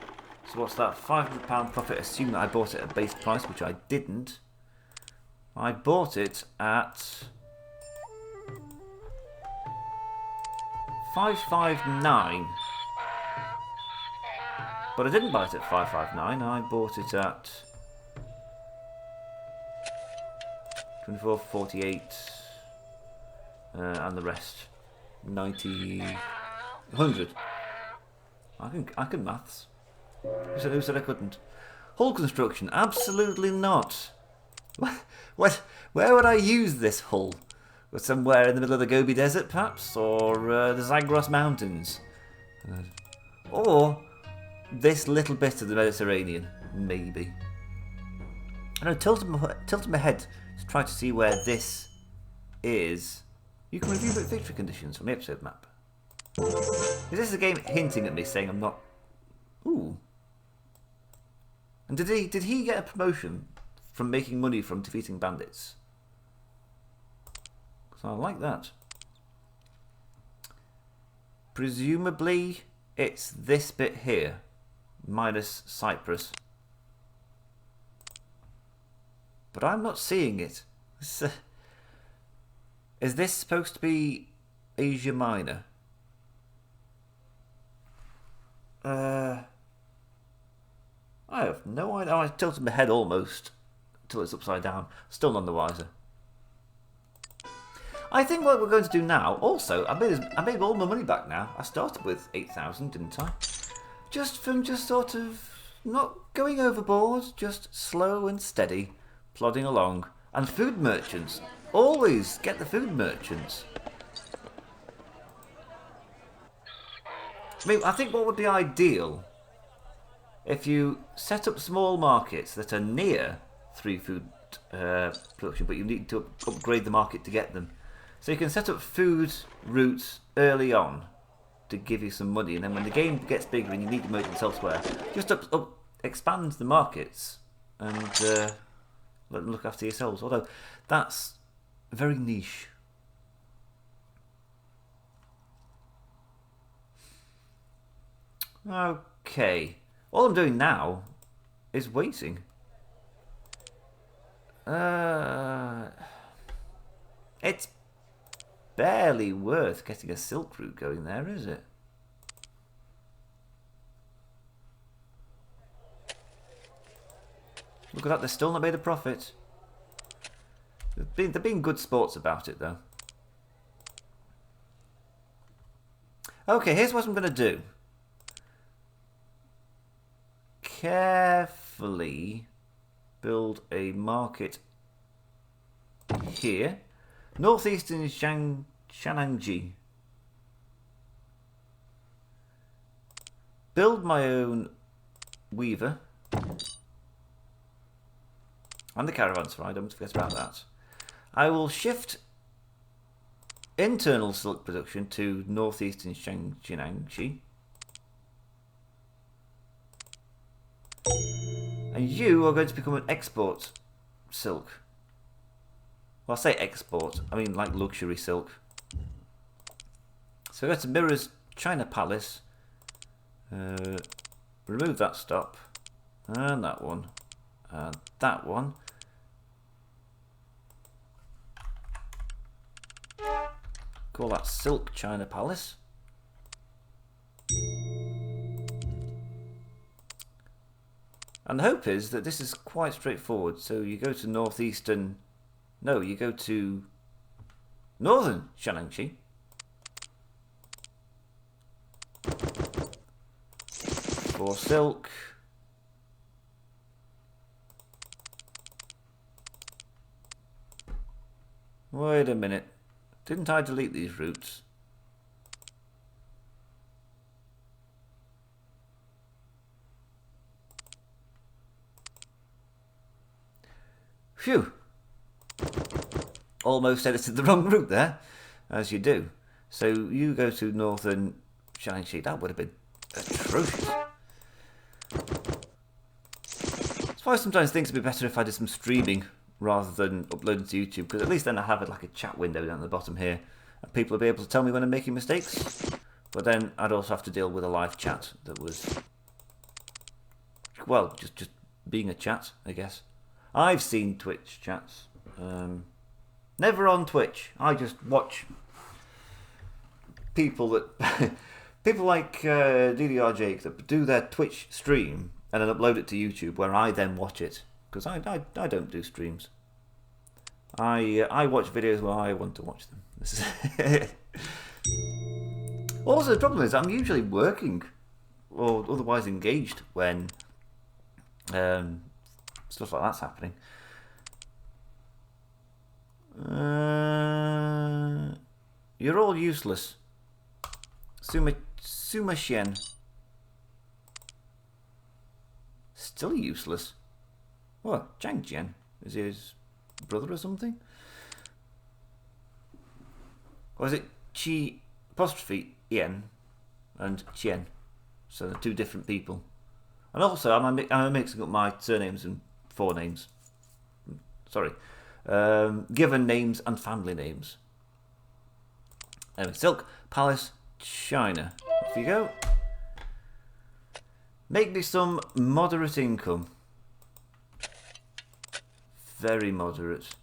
So what's that? £500 profit. Assume that I bought it at base price, which I didn't. I bought it at 559, but I didn't buy it at 559. I bought it at 24.48, and the rest 90, 100. I can maths. Who said I couldn't? Hull construction? Absolutely not. Where would I use this hull? Somewhere in the middle of the Gobi Desert, perhaps? Or the Zagros Mountains? Or this little bit of the Mediterranean? Maybe. I know, tilting my head to try to see where this is. You can review victory conditions from the episode map. Is this a game hinting at me, saying I'm not... Ooh. And did he get a promotion from making money from defeating bandits? So I like that. Presumably it's this bit here, minus Cyprus. But I'm not seeing it. Is this supposed to be Asia Minor? I have no idea. I tilted my head almost until it's upside down. Still none the wiser. I think what we're going to do now, also, I made all my money back now. I started with 8,000, didn't I? Just from sort of not going overboard, just slow and steady, plodding along. And food merchants. Always get the food merchants. I mean, I think what would be ideal if you set up small markets that are near 3 food production, but you need to upgrade the market to get them. So you can set up food routes early on to give you some money, and then when the game gets bigger and you need merchants elsewhere, just expand the markets and let them look after yourselves. Although that's very niche. Okay. All I'm doing now is waiting. It's barely worth getting a silk route going there, is it? Look at that, they're still not made a profit. They're being good sports about it, though. Okay, here's what I'm going to do. Carefully build a market here. Northeastern Shanangji. Build my own weaver. And the caravanserai, don't forget about that. I will shift internal silk production to northeastern Shanangji. And you are going to become an export silk. Well, I say export, I mean like luxury silk. So go to Mirror's China Palace. Remove that stop. And that one. And that one. Call that Silk China Palace. And the hope is that this is quite straightforward. So you go to northeastern... No, you go to northern Shanangji. For silk. Wait a minute. Didn't I delete these routes? Phew. Almost edited the wrong route there, as you do. So you go to northern Shanangji. That would have been atrocious. That's why I sometimes think it'd be better if I did some streaming rather than uploading to YouTube, because at least then I have like a chat window down at the bottom here, and people will be able to tell me when I'm making mistakes. But then I'd also have to deal with a live chat that was, well, just being a chat, I guess. I've seen Twitch chats. Never on Twitch. I just watch people that people like DDR Jake that do their Twitch stream and then upload it to YouTube, where I then watch it, because I don't do streams. I watch videos where I want to watch them. This is Also, the problem is I'm usually working or otherwise engaged when stuff like that's happening. You're all useless. Sumashen. Still useless. What? Zhang Jian? Is he his brother or something? Or is it Chi apostrophe Yen and Qian? So they're two different people. And also, I'm mixing up my surnames and forenames. Sorry. Given names and family names. Anyway, Silk Palace, China. Off you go. Make me some moderate income. Very moderate.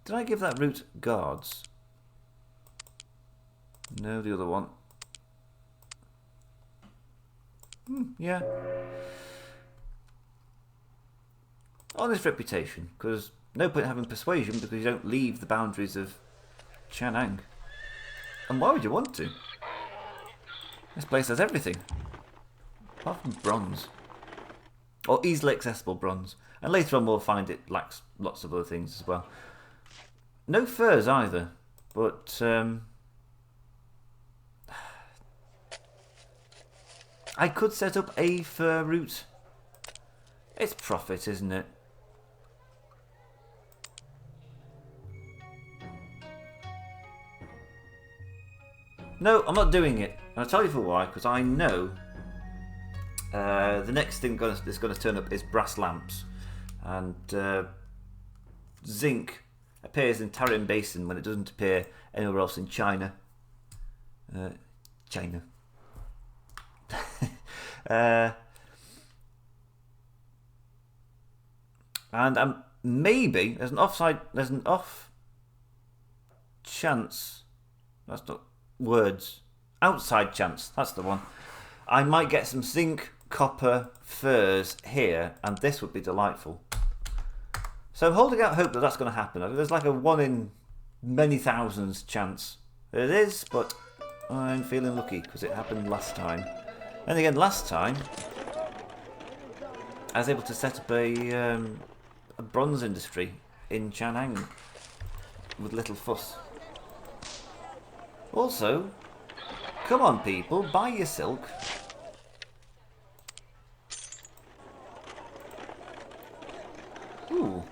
Did I give that route guards? No, the other one. Yeah. Honest reputation, because no point having persuasion because you don't leave the boundaries of Chanang. And why would you want to? This place has everything. Apart from bronze. Or easily accessible bronze. And later on we'll find it lacks lots of other things as well. No furs either, but I could set up a fur route. It's profit, isn't it? No, I'm not doing it. And I'll tell you for why, because I know the next thing that's going to turn up is brass lamps. And zinc appears in Tarim Basin when it doesn't appear anywhere else in China. China. uh, and maybe there's an off chance. That's not words. Outside chance. That's the one. I might get some zinc, copper, furs here, and this would be delightful. So I'm holding out hope that that's going to happen. There's like a 1 in many thousands chance. It is, but I'm feeling lucky because it happened last time. And again, last time I was able to set up a bronze industry in Chang'an with little fuss. Also, come on people, buy your silk. Ooh.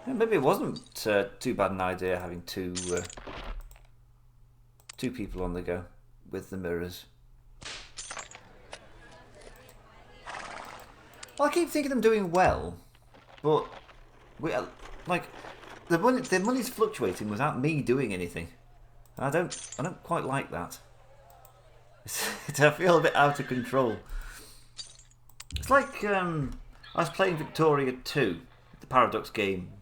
Yeah, maybe it wasn't too bad an idea having two people on the go with the mirrors. Well, I keep thinking I'm doing well, but the money's fluctuating without me doing anything. I don't quite like that. I feel a bit out of control. It's like I was playing Victoria 2, the Paradox game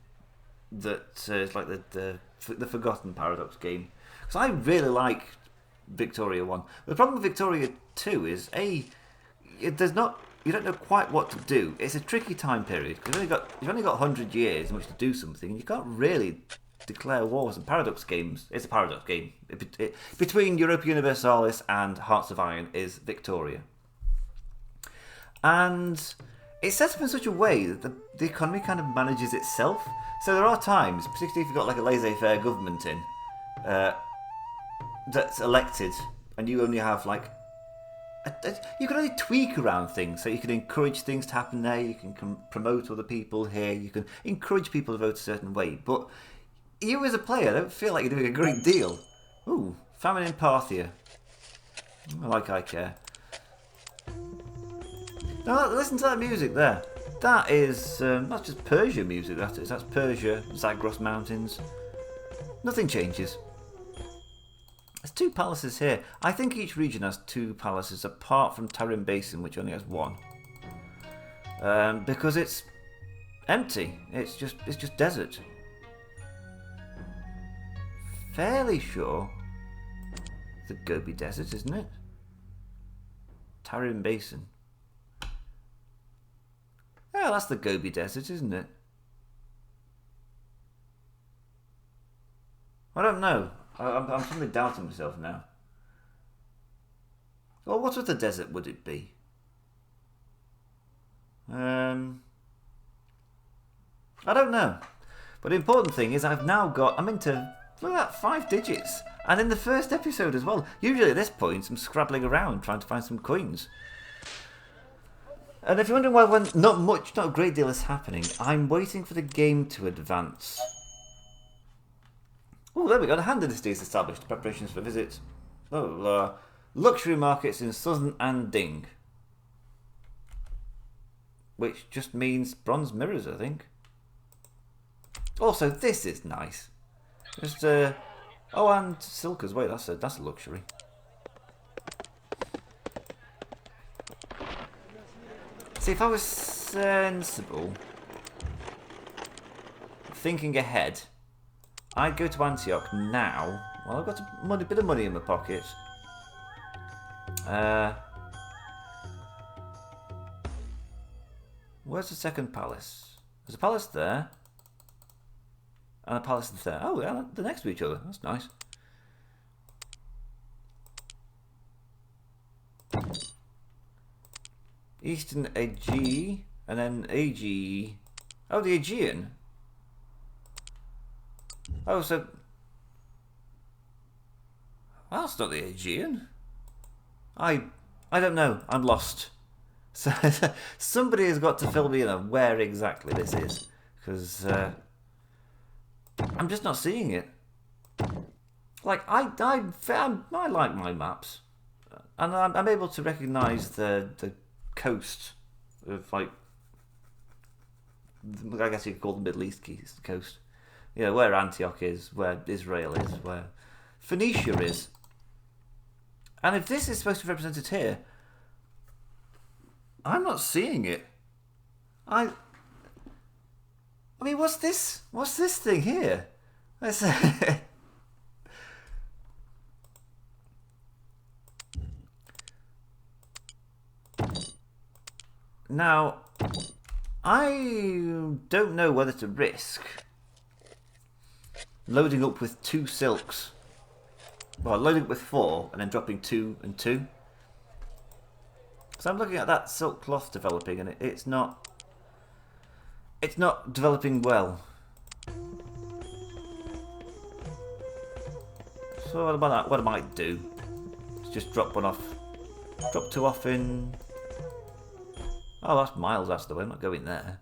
that is like the forgotten Paradox game. Because I really like Victoria 1. The problem with Victoria 2 is you don't know quite what to do. It's a tricky time period because you've only got 100 years in which to do something, and you can't really declare wars. And Paradox games, it's a Paradox game. Between Europa Universalis and Hearts of Iron is Victoria, and it's set up in such a way that the economy kind of manages itself. So there are times, particularly if you've got like a laissez-faire government in that's elected, and you only have like you can only tweak around things. So you can encourage things to happen there. You can promote other people here. You can encourage people to vote a certain way. But you as a player don't feel like you're doing a great deal. Ooh, famine in Parthia. I care. Now listen to that music there. That is that's just Persia music. That is. That's Persia, Zagros Mountains. Nothing changes. There's 2 palaces here. I think each region has 2 palaces, apart from Tarim Basin, which only has 1. Because it's empty. It's just desert. Fairly sure the Gobi Desert, isn't it? Tarim Basin. Yeah, that's the Gobi Desert, isn't it? I don't know. I'm suddenly doubting myself now. Well, what other desert would it be? I don't know. But the important thing is I'm into, look at that, 5 digits. And in the first episode as well. Usually at this point I'm scrabbling around trying to find some coins. And if you're wondering why not a great deal is happening, I'm waiting for the game to advance. Oh, there we go. The Han Dynasty is established. Preparations for visits. Luxury markets in southern Anding. Which just means bronze mirrors, I think. Also, this is nice. Just, and silk as well. That's a luxury. See, if I was sensible, thinking ahead, I'd go to Antioch now. Well, I've got a bit of money in my pocket. Where's the second palace? There's a palace there. And a palace there. Oh, yeah, they're next to each other. That's nice. Eastern Aegean. And then Aegean. Oh, the Aegean. Oh, so that's not the Aegean. I don't know. I'm lost. So somebody has got to fill me in on where exactly this is, because I'm just not seeing it. Like I like my maps, and I'm able to recognise the coast of, like, I guess you could call the Middle East coast. You know, where Antioch is, where Israel is, where Phoenicia is. And if this is supposed to be represented here, I'm not seeing it. I mean, what's this? What's this thing here? Let's Now, I don't know whether to risk loading up with 2 silks. Well, loading up with 4 and then dropping 2 and 2. So I'm looking at that silk cloth developing, and it's not developing well. So what I might do is just drop 1 off, drop 2 off in. Oh, that's miles. That's the way. I'm not going there.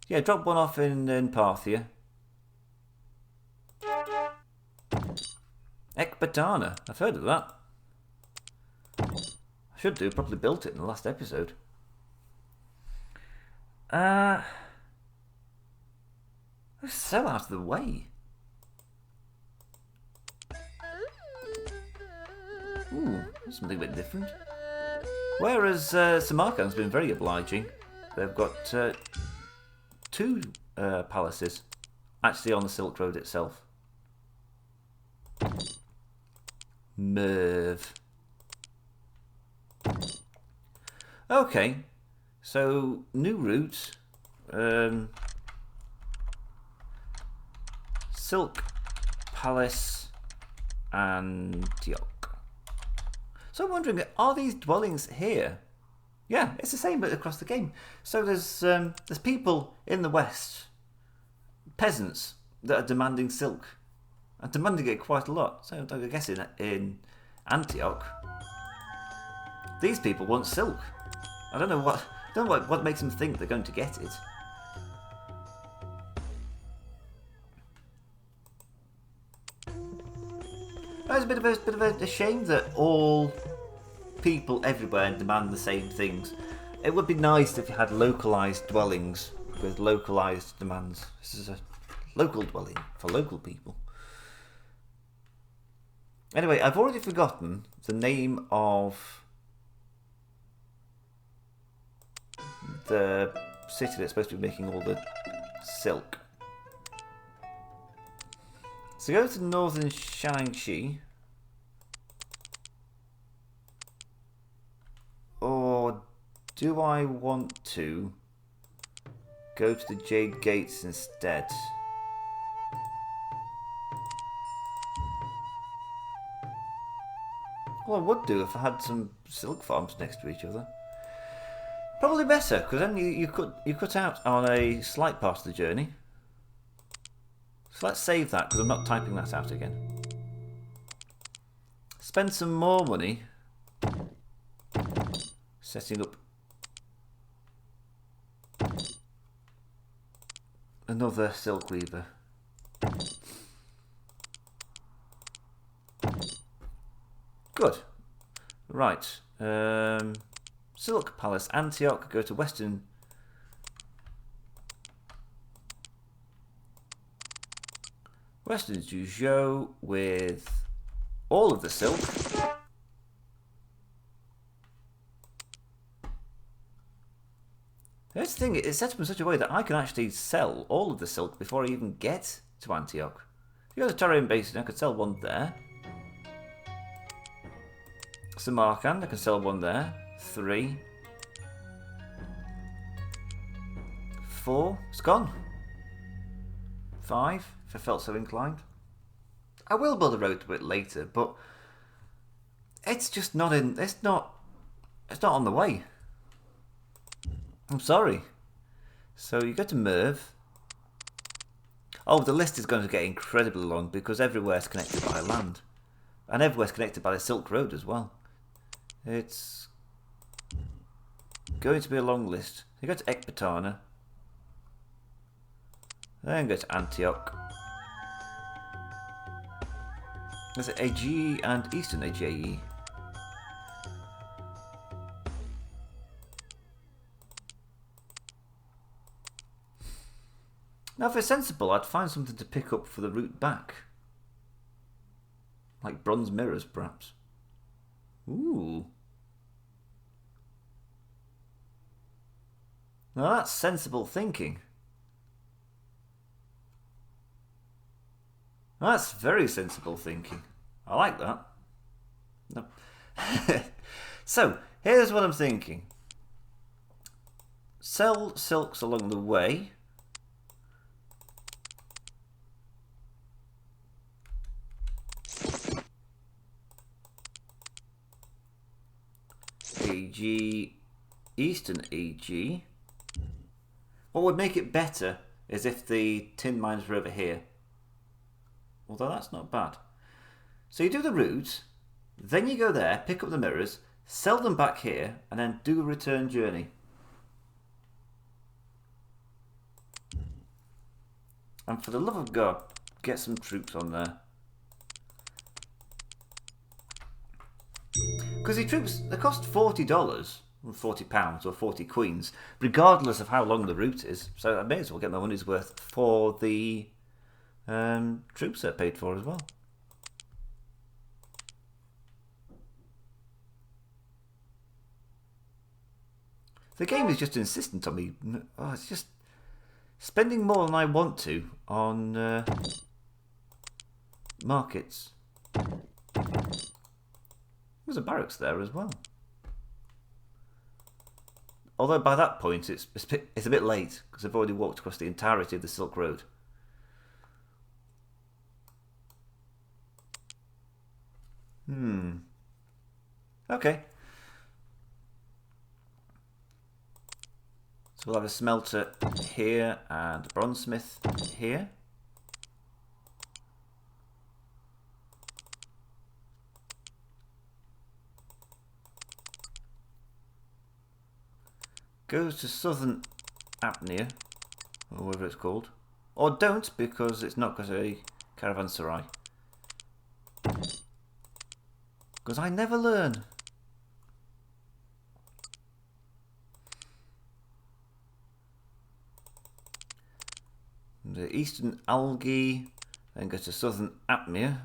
Yeah, drop 1 off in Parthia. Ecbatana. I've heard of that. I should do. Probably built it in the last episode. It's so out of the way. Ooh, that's something a bit different. Whereas Samarkand's been very obliging. They've got 2 palaces actually on the Silk Road itself. Merv. Okay, so new route. Silk Palace, Antioch. So I'm wondering, are these dwellings here? Yeah, it's the same but across the game. So there's people in the west, peasants that are demanding silk, and demanding it quite a lot. So I guess in Antioch, these people want silk. I don't know what makes them think they're going to get it. It's a bit of a shame that all people everywhere demand the same things. It would be nice if you had localized dwellings with localized demands. This is a local dwelling for local people. Anyway, I've already forgotten the name of the city that's supposed to be making all the silk. So go to northern Shaanxi. Or do I want to go to the Jade Gates instead? Well, I would do if I had some silk farms next to each other. Probably better, because then you cut out on a slight part of the journey. So let's save that, because I'm not typing that out again. Spend some more money setting up another silk weaver. Good. Right. Silk Palace, Antioch. Go to Western. Western Zhuzhou with all of the silk. Here's the thing, it's set up in such a way that I can actually sell all of the silk before I even get to Antioch. If you go to Terrain Basin, I could sell 1 there. Samarkand, I can sell 1 there. 3. 4. It's gone. 5, if I felt so inclined. I will build a road to it later, but it's just not in. It's not on the way. I'm sorry. So you go to Merv. Oh, the list is going to get incredibly long because everywhere's connected by land. And everywhere's connected by the Silk Road as well. It's going to be a long list. You go to Ecbatana. Then go to Antioch. There's AGE and Eastern AGE. Now, if it's sensible, I'd find something to pick up for the route back. Like bronze mirrors, perhaps. Ooh. Now that's sensible thinking. That's very sensible thinking. I like that. No. So, here's what I'm thinking. Sell silks along the way. AG, Eastern AG. What would make it better is if the tin mines were over here. Although that's not bad. So you do the route, then you go there, pick up the mirrors, sell them back here, and then do a return journey. And for the love of God, get some troops on there. Because the troops, they cost $40, or £40 or 40 queens, regardless of how long the route is. So I may as well get my money's worth for the troops that I paid for as well. The game is just insistent on me. Oh, it's just spending more than I want to on markets. There's a barracks there as well. Although by that point it's a bit late because I've already walked across the entirety of the Silk Road. Okay. So we'll have a smelter here and a bronzesmith here. Goes to Southern Apnea, or whatever it's called. Or don't, because it's not got a caravanserai. Because I never learn. The Eastern Algae, then go to Southern Apnea.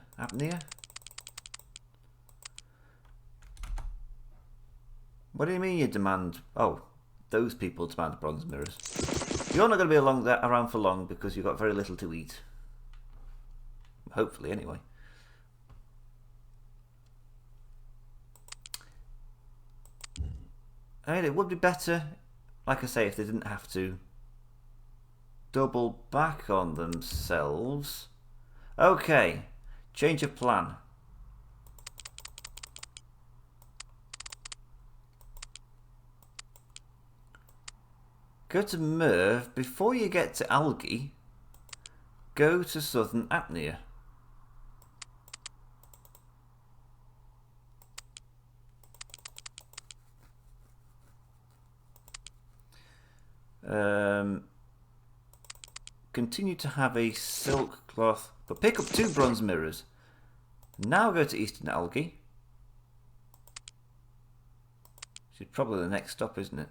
What do you mean you demand... Oh, those people demand bronze mirrors. You're not going to be around for long because you've got very little to eat. Hopefully, anyway. I mean, it would be better, like I say, if they didn't have to double back on themselves. Okay, change of plan. Go to Merv. Before you get to Algae, go to Southern Apnea. Continue to have a silk cloth, but pick up 2 bronze mirrors. Now go to Eastern Algae. Which is probably the next stop, isn't it?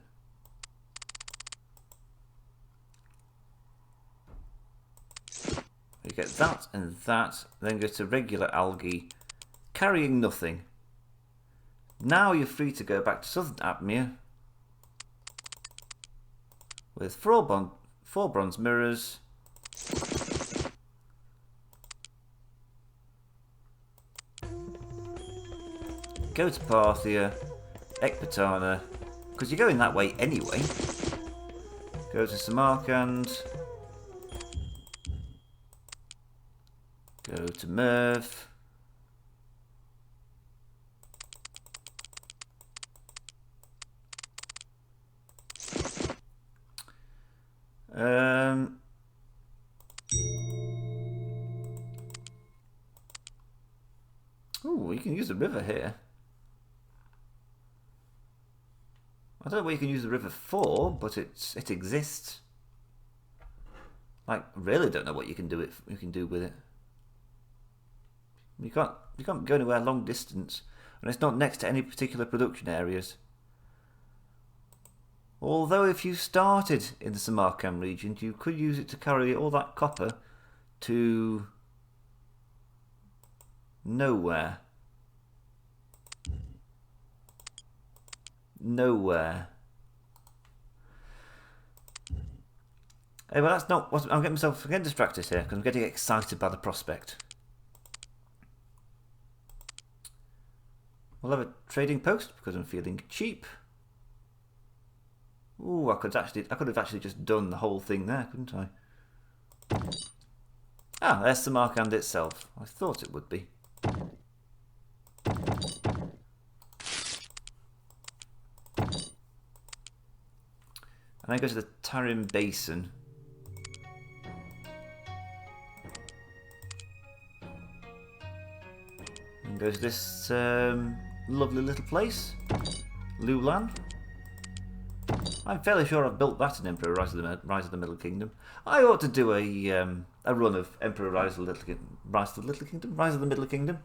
You get that and that, then go to regular Algae, carrying nothing. Now you're free to go back to Southern Apnea with 4 bronze mirrors. Go to Parthia, Ecbatana, because you're going that way anyway. Go to Samarkand. Go to Merv. Ooh, you can use the river here. I don't know what you can use the river for, but it exists. Like, really don't know what you can do with it. You can't go anywhere long distance, and it's not next to any particular production areas. Although if you started in the Samarkand region, you could use it to carry all that copper to Nowhere. Nowhere. Hey, well, that's not what I'm getting distracted here because I'm getting excited by the prospect. We'll have a trading post because I'm feeling cheap. Ooh, I could have actually just done the whole thing there, couldn't I? Ah, there's Samarkand itself. I thought it would be. And I go to the Tarim Basin. And goes this lovely little place, Lulan. I'm fairly sure I've built that in Emperor Rise of the Middle Kingdom. I ought to do a run of Emperor Rise of the Middle Kingdom.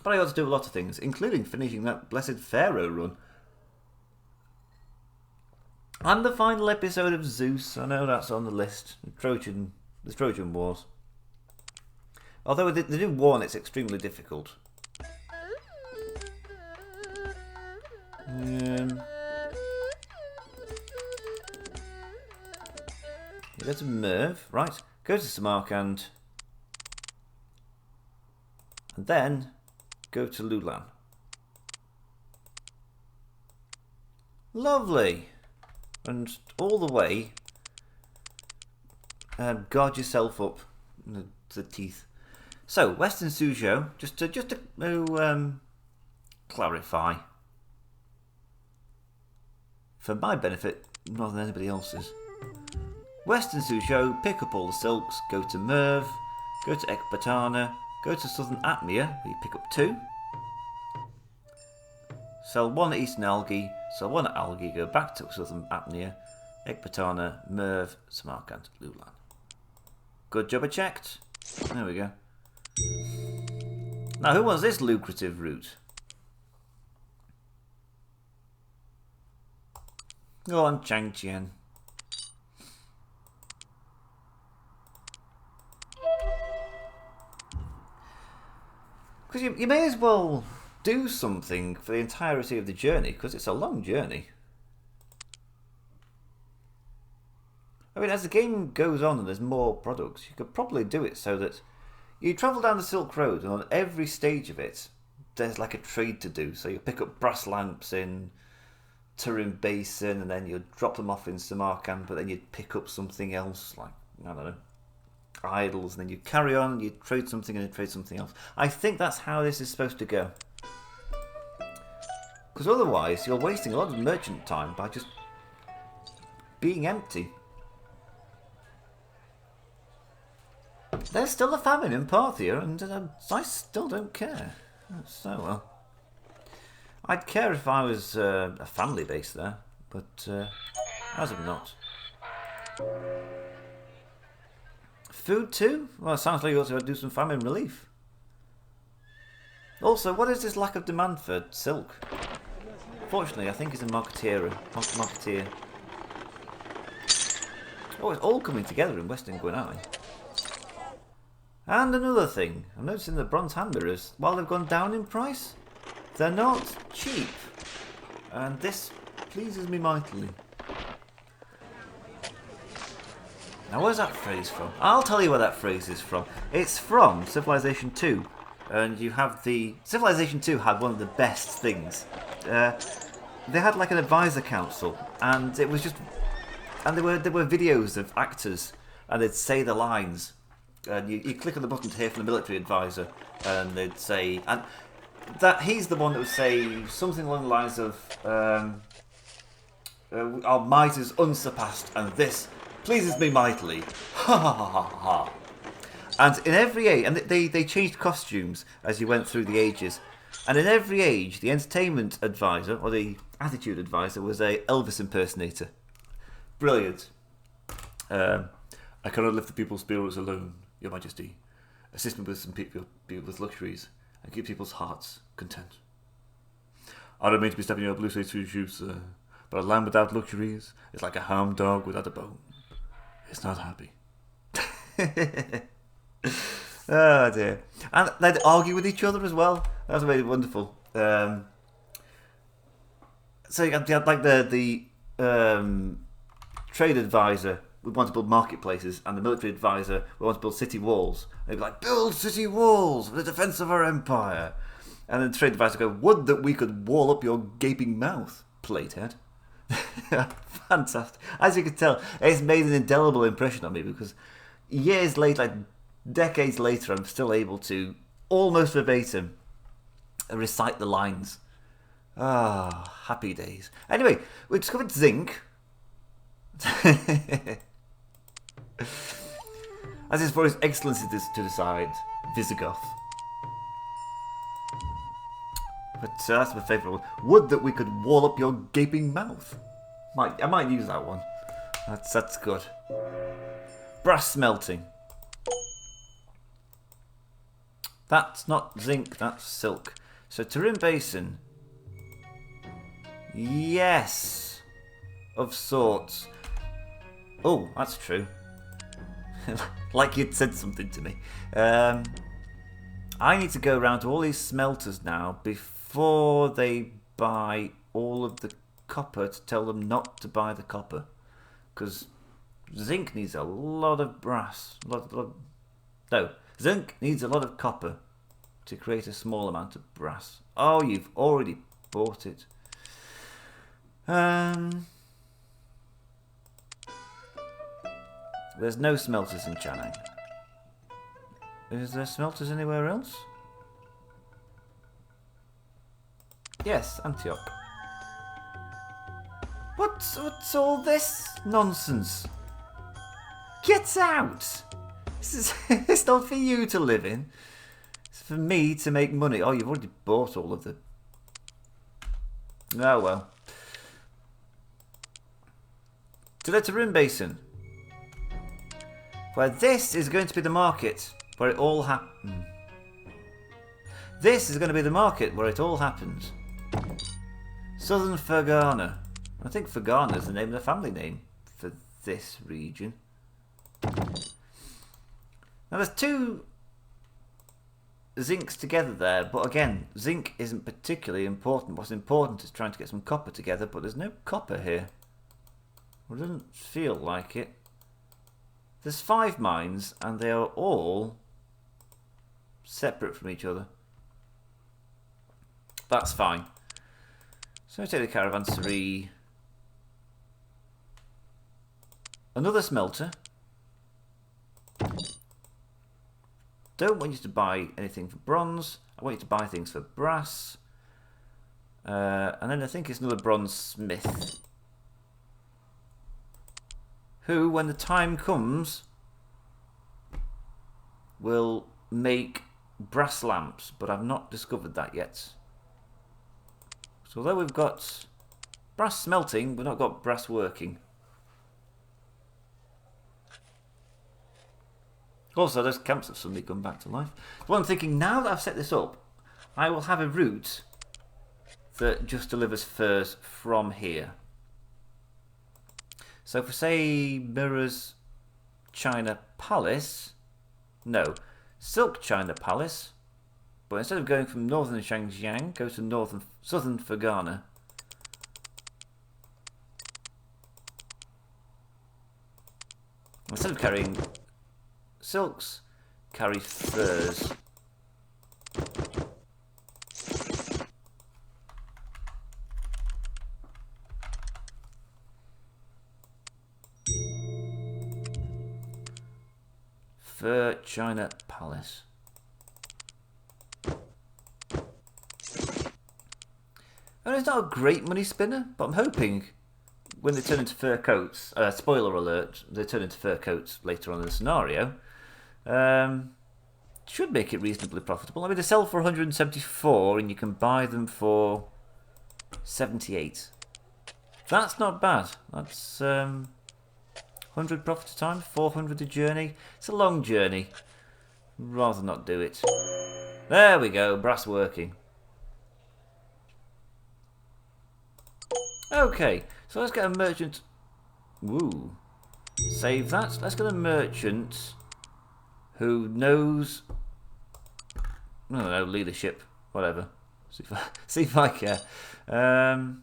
But I ought to do a lot of things, including finishing that blessed Pharaoh run. And the final episode of Zeus. I know that's on the list. The Trojan Wars. Although they do warn it's extremely difficult. Go to Merv, right, go to Samarkand, and then go to Lulan. Lovely! And all the way, guard yourself up to the teeth. So, Western Suzhou, just to clarify, for my benefit, more than anybody else's. Western Suzhou, pick up all the silks, go to Merv, go to Ekbatana, go to Southern Atmia, where you pick up 2. Sell 1 at Eastern Algae, sell 1 at Algae, go back to Southern Atmia, Ekbatana, Merv, Samarkand, Lulan. Good job I checked. There we go. Now who wants this lucrative route? Go on, Changqian. Because you may as well do something for the entirety of the journey, because it's a long journey. I mean, as the game goes on and there's more products, you could probably do it so that you travel down the Silk Road and on every stage of it, there's like a trade to do. So you pick up brass lamps in Tarim Basin and then you'd drop them off in Samarkand, but then you'd pick up something else, like, I don't know, idols, and then you carry on and you trade something and you trade something else. I think that's how this is supposed to go. Because otherwise you're wasting a lot of merchant time by just being empty. There's still a famine in Parthia and I still don't care. So well. I'd care if I was a family base there, but as of not. Food too? Well, it sounds like you ought to do some famine relief. Also, what is this lack of demand for silk? Fortunately, I think it's a marketeer. Oh, it's all coming together in Western Guinai. And another thing, I'm noticing that bronze hand mirrors, while they've gone down in price, they're not cheap. And this pleases me mightily. Now, where's that phrase from? I'll tell you where that phrase is from. It's from Civilization 2. And you have the... Civilization 2 had one of the best things. They had like an advisor council. And it was just... And there were videos of actors. And they'd say the lines. And you click on the button to hear from the military advisor. And they'd say... And that he's the one that would say something along the lines of... our might is unsurpassed. And this... pleases me mightily. Ha ha ha ha ha. And in every age, and they changed costumes as you went through the ages. And in every age, the entertainment advisor, or the attitude advisor, was a Elvis impersonator. Brilliant. I cannot lift the people's spirits alone, Your Majesty. Assist me with some people with luxuries, and keep people's hearts content. I don't mean to be stepping your blue suit shoes, sir, but a lamb without luxuries is like a hound dog without a bone. It's not happy. Oh dear. And they'd argue with each other as well. That's really wonderful. So you had like the trade advisor would want to build marketplaces, and the military advisor would want to build city walls. They'd be like, build city walls for the defense of our empire. And then the trade advisor would go, would that we could wall up your gaping mouth, Platehead. Fantastic. As you can tell, it's made an indelible impression on me, because years later, like decades later, I'm still able to, almost verbatim, recite the lines. Ah, happy days. Anyway, we discovered zinc. As is for his excellency to decide, Visigoth. But that's my favourite one. Would that we could wall up your gaping mouth. I might use that one. That's good. Brass smelting. That's not zinc, that's silk. So Tarim Basin. Yes. Of sorts. Oh, that's true. Like you'd said something to me. I need to go around to all these smelters now before they buy all of the copper to tell them not to buy the copper. Because zinc needs a lot of brass. No, zinc needs a lot of copper to create a small amount of brass. Oh, you've already bought it. There's no smelters in Chennai. Is there smelters anywhere else? Yes, Antioch. What's all this nonsense? Get out! It's not for you to live in. It's for me to make money. Oh, you've already bought all of the... Oh well. To the Tarim Basin. Where this is going to be the market where it all happens. This is going to be the market where it all happens. Southern Fergana. I think Fergana is the name of the family name for this region. Now there's two zincs together there, but again, zinc isn't particularly important. What's important is trying to get some copper together, but there's no copper here. Well, it doesn't feel like it. There's 5 mines, and they are all separate from each other. That's fine. So I take the caravanserai. Another smelter. Don't want you to buy anything for bronze. I want you to buy things for brass. And then I think it's another bronze smith. Who, when the time comes, will make brass lamps, but I've not discovered that yet. So although we've got brass smelting, we've not got brass working. Also, those camps have suddenly come back to life. So I'm thinking, now that I've set this up, I will have a route that just delivers furs from here. So if we say mirrors China Palace, no, Silk China Palace, but instead of going from northern Xinjiang, go to southern Fergana. Instead of carrying silks, carry furs. Fur China Palace. And it's not a great money spinner, but I'm hoping when they turn into fur coats, spoiler alert, they turn into fur coats later on in the scenario, should make it reasonably profitable. I mean, they sell for 174 and you can buy them for 78. That's not bad. That's 100 profit a time, 400 a journey. It's a long journey. Rather not do it. There we go, brass working. Okay, so let's get a merchant. Woo. Save that. Let's get a merchant who knows I don't know, leadership, whatever. See if I care. And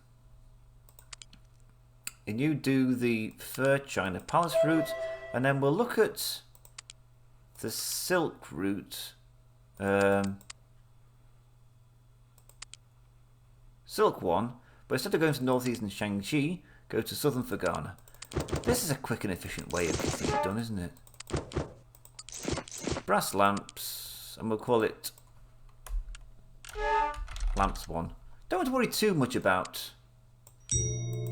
you do the Fur China Palace route, and then we'll look at the Silk route. Silk one, but instead of going to northeastern Shaanxi, go to southern Fergana. This is a quick and efficient way of getting it done, isn't it? Brass lamps, and we'll call it lamps 1. Don't want to worry too much about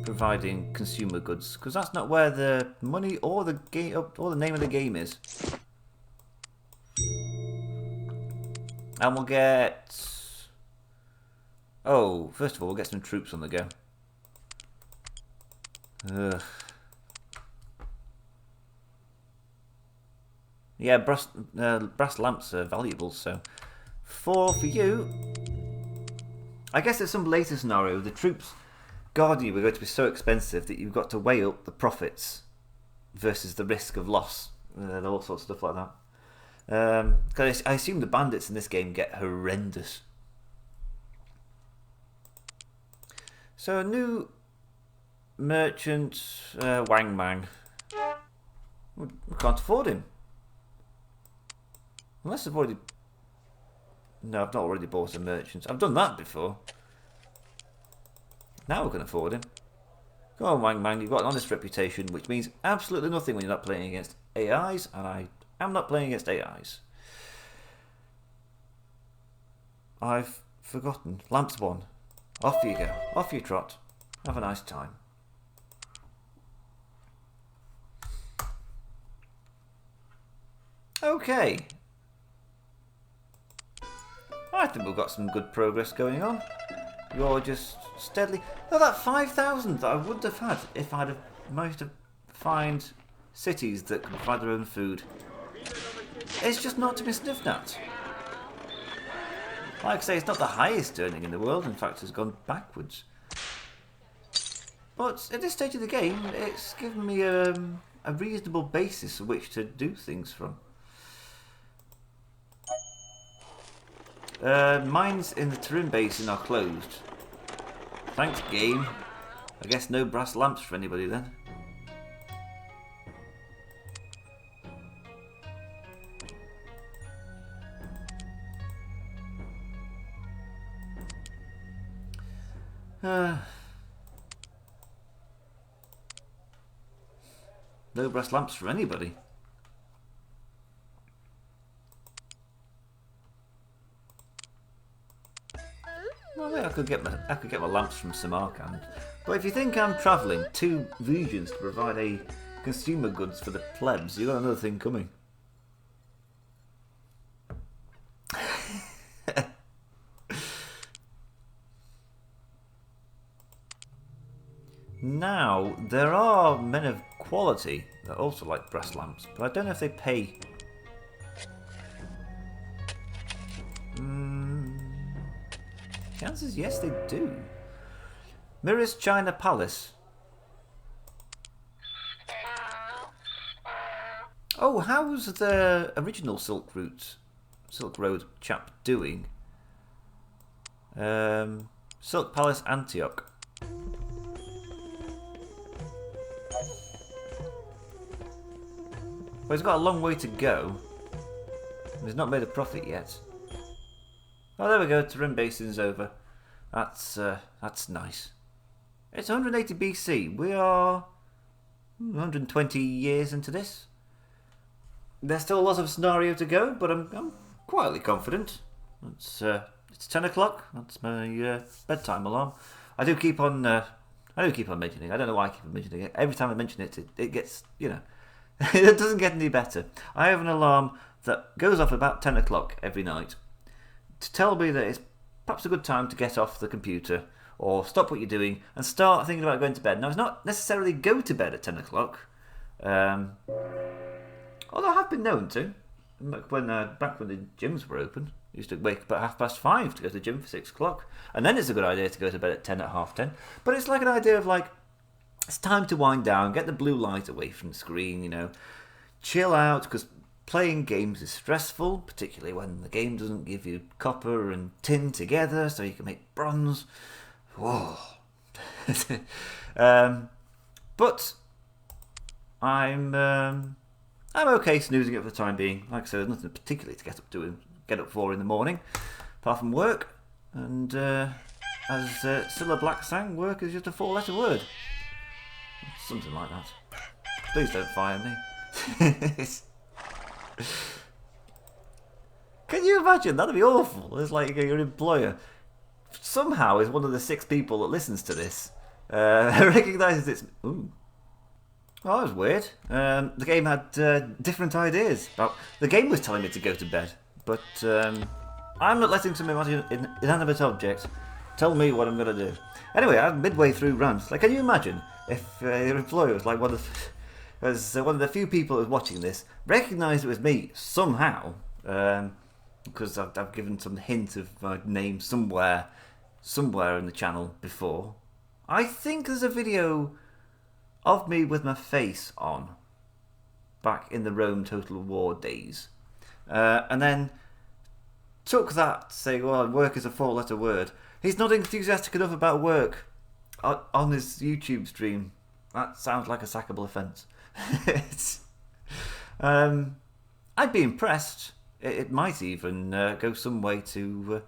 providing consumer goods, because that's not where the money or the game or the name of the game is. And we'll get... Oh, first of all, we'll get some troops on the go. Ugh. Yeah, brass lamps are valuable, so 4 for you. I guess in some later scenario, the troops guarding you are going to be so expensive that you've got to weigh up the profits versus the risk of loss and all sorts of stuff like that. Because I assume the bandits in this game get horrendous. So a new merchant, Wang Mang. We can't afford him. Unless I've already... No, I've not already bought a merchant. I've done that before. Now we can afford him. Go on, Wang Mang, you've got an honest reputation, which means absolutely nothing when you're not playing against AIs, and I am not playing against AIs. I've forgotten. Lamps 1. Off you go. Off you trot. Have a nice time. Okay. I think we've got some good progress going on. You're just steadily... Oh, that 5,000 that I would have had if I'd have managed to find cities that can provide their own food. It's just not to be sniffed at. Like I say, it's not the highest earning in the world. In fact, it's gone backwards. But at this stage of the game, it's given me a reasonable basis on which to do things from. Mines in the Tarim Basin are closed. Thanks, game. I guess no brass lamps for anybody then. No brass lamps for anybody. Well, I could get my lamps from Samarkand. But if you think I'm travelling 2 regions to provide a consumer goods for the plebs, you got another thing coming. Now, there are men of quality that also like brass lamps, but I don't know if they pay. The answer is yes, they do. Mirror's China Palace. Oh, how's the original Silk Road chap doing? Silk Palace, Antioch. Well, he's got a long way to go. He's not made a profit yet. Oh, there we go. Tarim Basin's over. That's nice. It's 180 BC. We are 120 years into this. There's still a lot of scenario to go, but I'm quietly confident. It's 10 o'clock. That's my bedtime alarm. I do keep on mentioning it. I don't know why I keep on mentioning it. Every time I mention it, it gets, you know, it doesn't get any better. I have an alarm that goes off about 10 o'clock every night to tell me that it's perhaps a good time to get off the computer or stop what you're doing and start thinking about going to bed. Now, it's not necessarily go to bed at 10 o'clock, although I have been known to. Back when the gyms were open, I used to wake up at 5:30 to go to the gym for 6 o'clock. And then it's a good idea to go to bed at 10 at 10:30. But it's like an idea of like, it's time to wind down, get the blue light away from the screen, you know, chill out, because playing games is stressful, particularly when the game doesn't give you copper and tin together so you can make bronze. Whoa. But I'm okay snoozing it for the time being. Like I said, there's nothing particularly to get up for in the morning, apart from work. And as Cilla Black sang, work is just a 4-letter word. Something like that. Please don't fire me. Can you imagine? That'd be awful. It's like your employer somehow is one of the 6 people that listens to this. Recognises it's... Ooh. Oh, that was weird. The game had different ideas. The game was telling me to go to bed, but I'm not letting some inanimate object tell me what I'm going to do. Anyway, I'm midway through runs. Like, can you imagine if your employer was like one of the few people who was watching this, recognised it was me somehow, because I've given some hint of my name somewhere in the channel before. I think there's a video of me with my face on back in the Rome Total War days, and then took that saying, well, work is a 4-letter word. He's not enthusiastic enough about work on his YouTube stream. That sounds like a sackable offence. I'd be impressed. It might even go some way to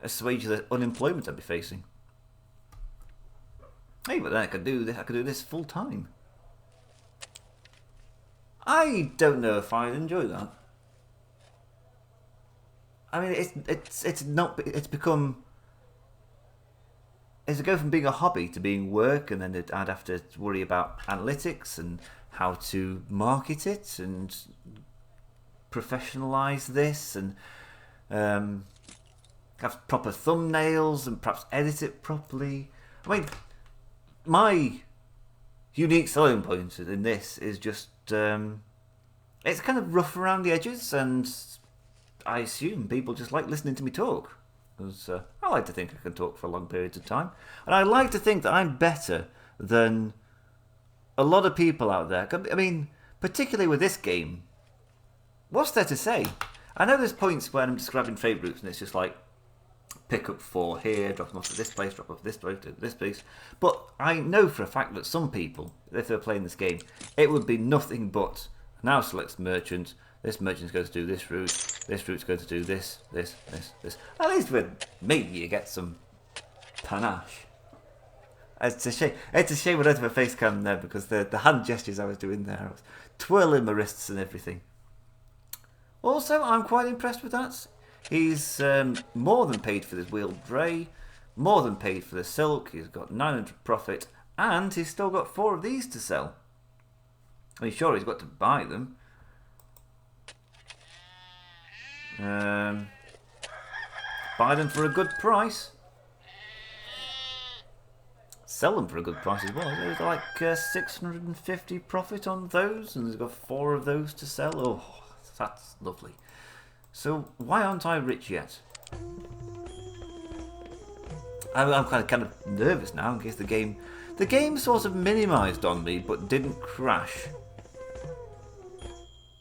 assuage the unemployment I'd be facing. Hey, but then I could do this full time. I don't know if I'd enjoy that. I mean, it's become. It's go from being a hobby to being work, and then I'd have to worry about analytics and how to market it and professionalise this and have proper thumbnails and perhaps edit it properly. I mean, my unique selling point in this is just it's kind of rough around the edges, and I assume people just like listening to me talk. Because I like to think I can talk for long periods of time. And I like to think that I'm better than a lot of people out there. I mean, particularly with this game, what's there to say? I know there's points when I'm describing trade routes and it's just like, pick up 4 here, drop them off at this place, drop off this place, to this place. But I know for a fact that some people, if they're playing this game, it would be nothing but, now select merchant, this merchant's going to do this route's going to do this. At least with me, you get some panache. It's a shame I don't have a face cam there, because the hand gestures I was doing there, I was twirling my wrists and everything. Also, I'm quite impressed with that. He's more than paid for this wheeled dray, more than paid for the silk, he's got 900 profit, and he's still got 4 of these to sell. I mean, sure, he's got to buy them. Buy them for a good price. Sell them for a good price as well. There's like 650 profit on those, and he's got 4 of those to sell. Oh, that's lovely. So why aren't I rich yet? I'm kind of nervous now in case the game sort of minimised on me but didn't crash.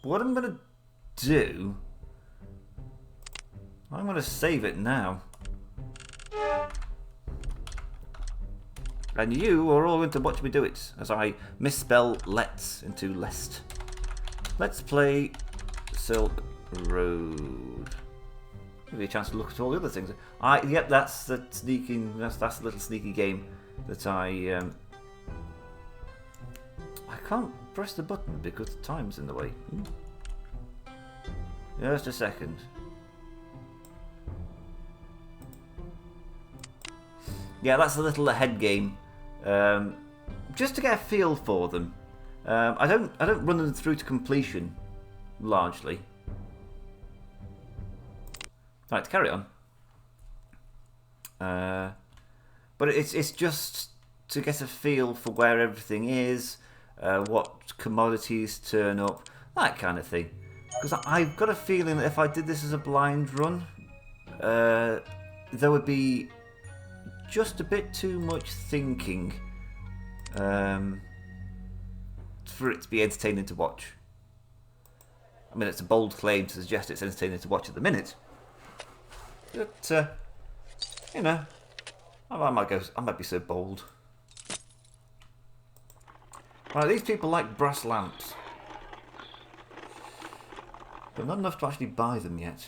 What I'm going to do, I'm going to save it now. And you are all going to watch me do it as I misspell let's into lest. Let's play Silk Road. Give me a chance to look at all the other things. Yep, that's the sneaking. That's the little sneaky game that I can't press the button because the time's in the way. Just a second. Yeah, that's a little head game. Just to get a feel for them. I don't run them through to completion largely. Right, to carry on. But it's just to get a feel for where everything is, what commodities turn up, that kind of thing. Because I've got a feeling that if I did this as a blind run, there would be just a bit too much thinking for it to be entertaining to watch. I mean, it's a bold claim to suggest it's entertaining to watch at the minute. But, you know, I might be so bold. Right, these people like brass lamps. But not enough to actually buy them yet.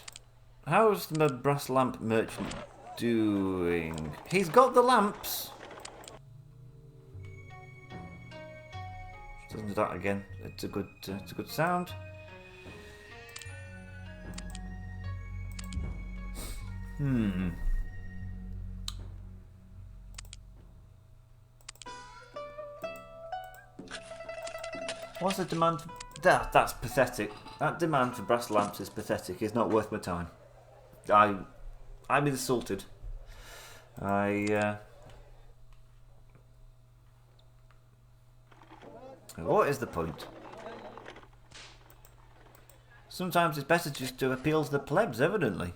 How's the brass lamp merchant doing? He's got the lamps! Doesn't do that again. It's a good sound. What's the demand for that's pathetic. That demand for brass lamps is pathetic. It's not worth my time. I'm insulted. What is the point? Sometimes it's better just to appeal to the plebs, evidently.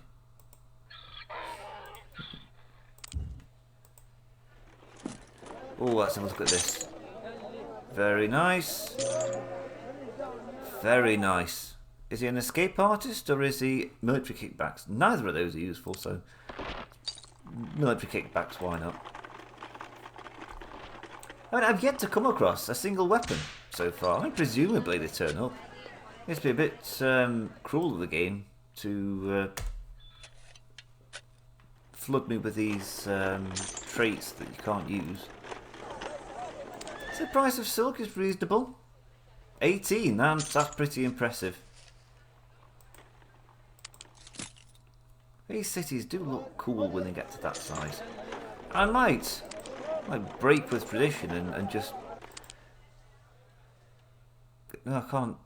Oh, let's have a look at this. Very nice. Very nice. Is he an escape artist or is he military kickbacks? Neither of those are useful, so military kickbacks, why not? I mean, I've yet to come across a single weapon so far. I mean, presumably they turn up. It's been a bit cruel of the game to flood me with these traits that you can't use. So the price of silk is reasonable. 18, that's pretty impressive. These cities do look cool when they get to that size. I might break with tradition and just... No, I can't...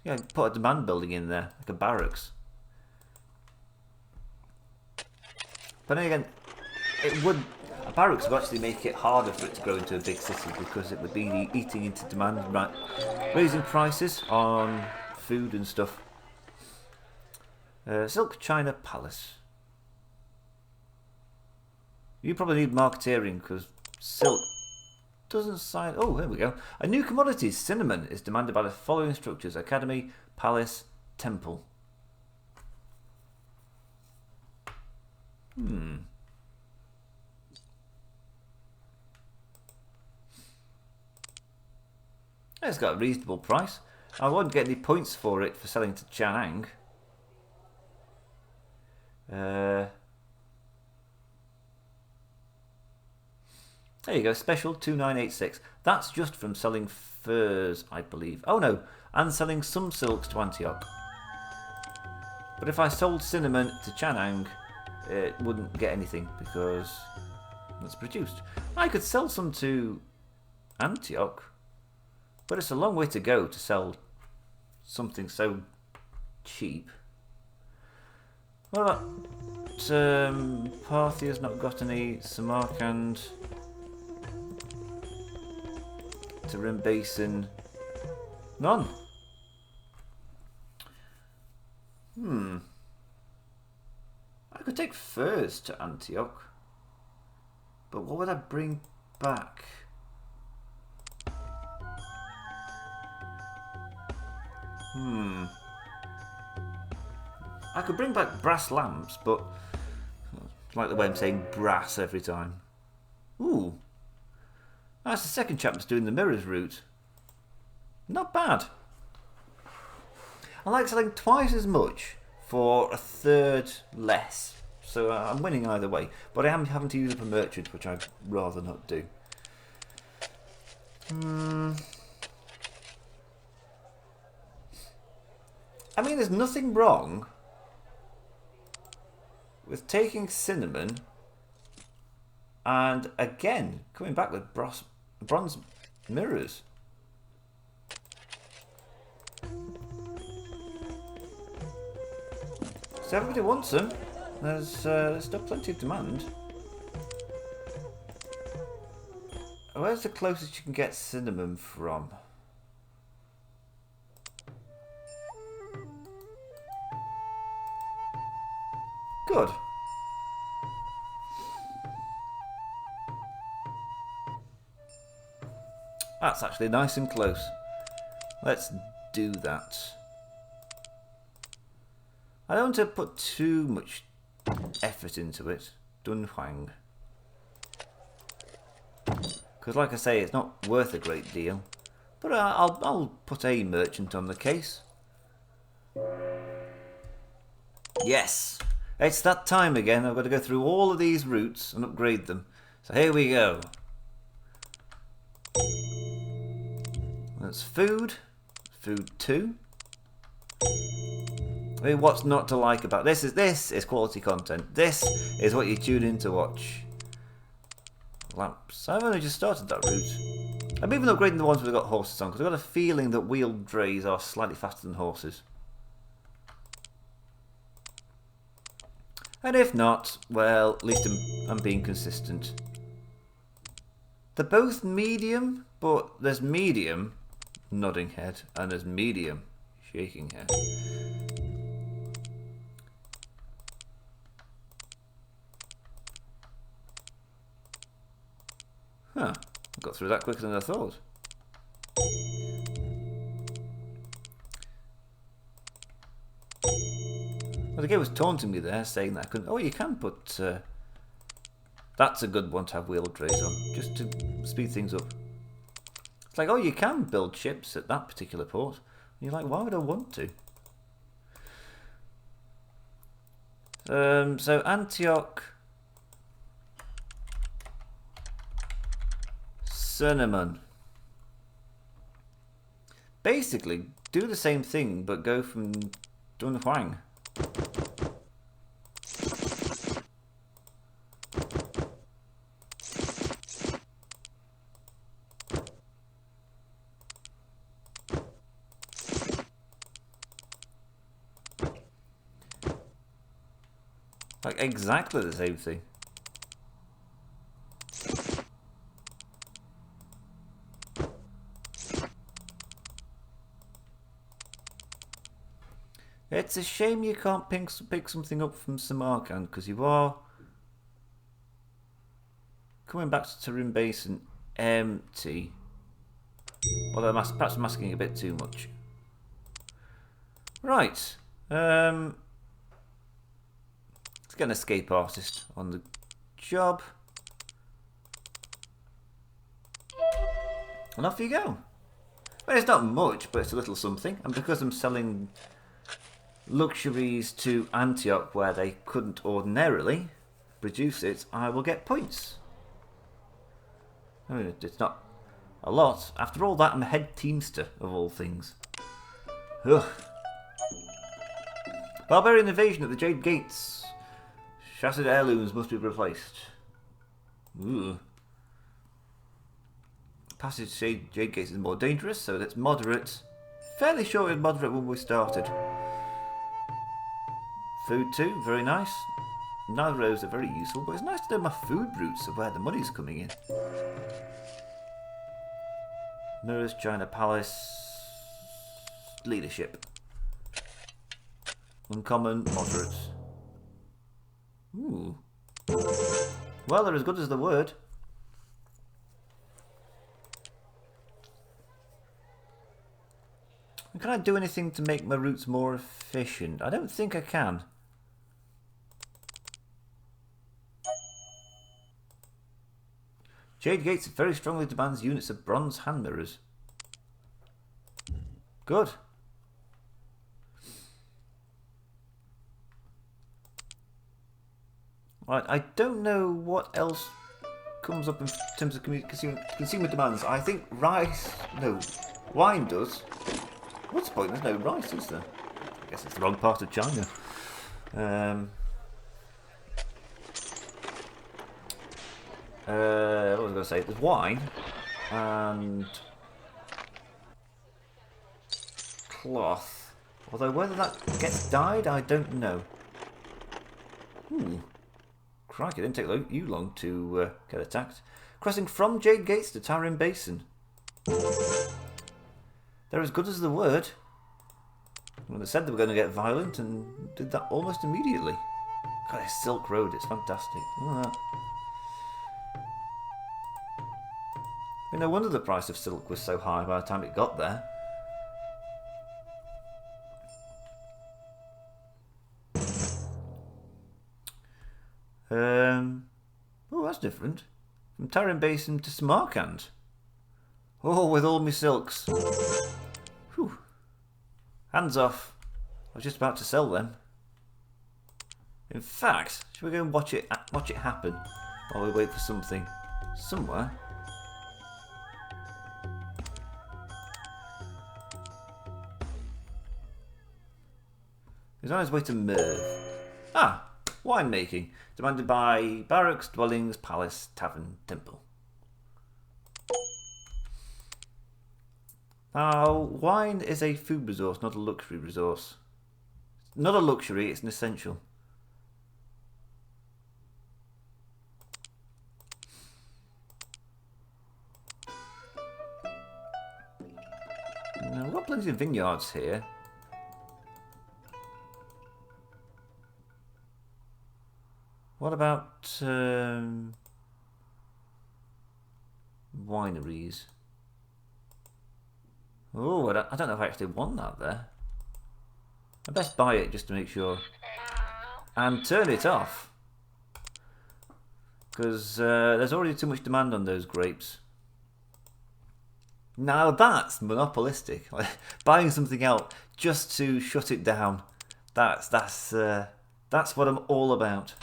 yeah, put a demand building in there, like a barracks. But then again, it would... A barracks would actually make it harder for it to grow into a big city because it would be eating into demand, right? Raising prices on food and stuff. Silk China Palace. You probably need marketeering because silk doesn't sign. Oh, there we go. A new commodity, cinnamon, is demanded by the following structures: academy, palace, temple. It's got a reasonable price. I won't get any points for it for selling to Chanang. There you go, special 2986. That's just from selling furs, I believe. Oh no, and selling some silks to Antioch. But if I sold cinnamon to Chanang, it wouldn't get anything because it's produced. I could sell some to Antioch, but it's a long way to go to sell something so cheap. Well, Parthia's not got any. Samarkand, Tarim Basin, none. I could take furs to Antioch, but what would I bring back? I could bring back brass lamps, but I like the way I'm saying brass every time. Ooh. That's the second chapter's doing the mirrors route. Not bad. I like selling twice as much for a third less. So I'm winning either way. But I am having to use up a merchant, which I'd rather not do. I mean, there's nothing wrong with taking cinnamon and again coming back with bronze mirrors. So everybody wants them. There's still plenty of demand. Where's the closest you can get cinnamon from? Good. That's actually nice and close. Let's do that. I don't want to put too much effort into it. Dunhuang. Because like I say, it's not worth a great deal. But I'll put a merchant on the case. Yes! It's that time again. I've got to go through all of these routes and upgrade them. So here we go. That's food. Food 2. I mean, what's not to like about this is quality content. This is what you tune in to watch. Lamps. I've only just started that route. I'm even upgrading the ones we've got horses on because I've got a feeling that wheeled drays are slightly faster than horses. And if not, well, at least I'm being consistent. They're both medium, but there's medium, nodding head, and there's medium, shaking head. Huh, I got through that quicker than I thought. Well, the game was taunting me there, saying that I couldn't. Oh, you can put. That's a good one to have wheel trays on, just to speed things up. It's like, oh, you can build ships at that particular port. And you're like, why would I want to? So Antioch, cinnamon. Basically, do the same thing, but go from Dunhuang. Like exactly the same thing. It's a shame you can't pick something up from Samarkand because you are coming back to Tarim Basin empty. Although perhaps I'm asking a bit too much. Right. Let's get an escape artist on the job. And off you go. Well, it's not much, but it's a little something. And because I'm selling luxuries to Antioch where they couldn't ordinarily produce it, I will get points. I mean, it's not a lot. After all that, I'm a head teamster, of all things. Ugh. Barbarian invasion at the Jade Gates. Shattered heirlooms must be replaced. Ooh. Passage to Jade Gates is more dangerous, so that's moderate. Fairly sure it was moderate when we started. Food too, very nice. Neither of those are very useful, but it's nice to know my food routes of where the money's coming in. Mirrors, China Palace. Leadership. Uncommon, moderate. Ooh. Well, they're as good as the word. Can I do anything to make my routes more efficient? I don't think I can. Jade Gates very strongly demands units of bronze hand mirrors. Good. Right, I don't know what else comes up in terms of consumer demands. I think rice, no, wine does. What's the point? There's no rice, is there? I guess it's the wrong part of China. What was I going to say? There's wine and cloth. Although whether that gets dyed, I don't know. Ooh. Crikey, it didn't take you long to get attacked. Crossing from Jade Gates to Tarim Basin. They're as good as the word. Well, they said they were going to get violent and did that almost immediately. God, this Silk Road, it's fantastic. Look at that. No wonder the price of silk was so high by the time it got there. different. From Tarim Basin to Samarkand. Oh, with all my silks. Whew. Hands off. I was just about to sell them. In fact, should we go and watch it happen while we wait for something somewhere? He's on his way to Merv. Ah, winemaking. Demanded by barracks, dwellings, palace, tavern, temple. Now, wine is a food resource, not a luxury resource. Not a luxury, it's an essential. Now, we've got plenty of vineyards here. What about wineries? Oh, I don't know if I actually want that there. I best buy it just to make sure. And turn it off. Because there's already too much demand on those grapes. Now that's monopolistic. Like, buying something out just to shut it down. That's what I'm all about.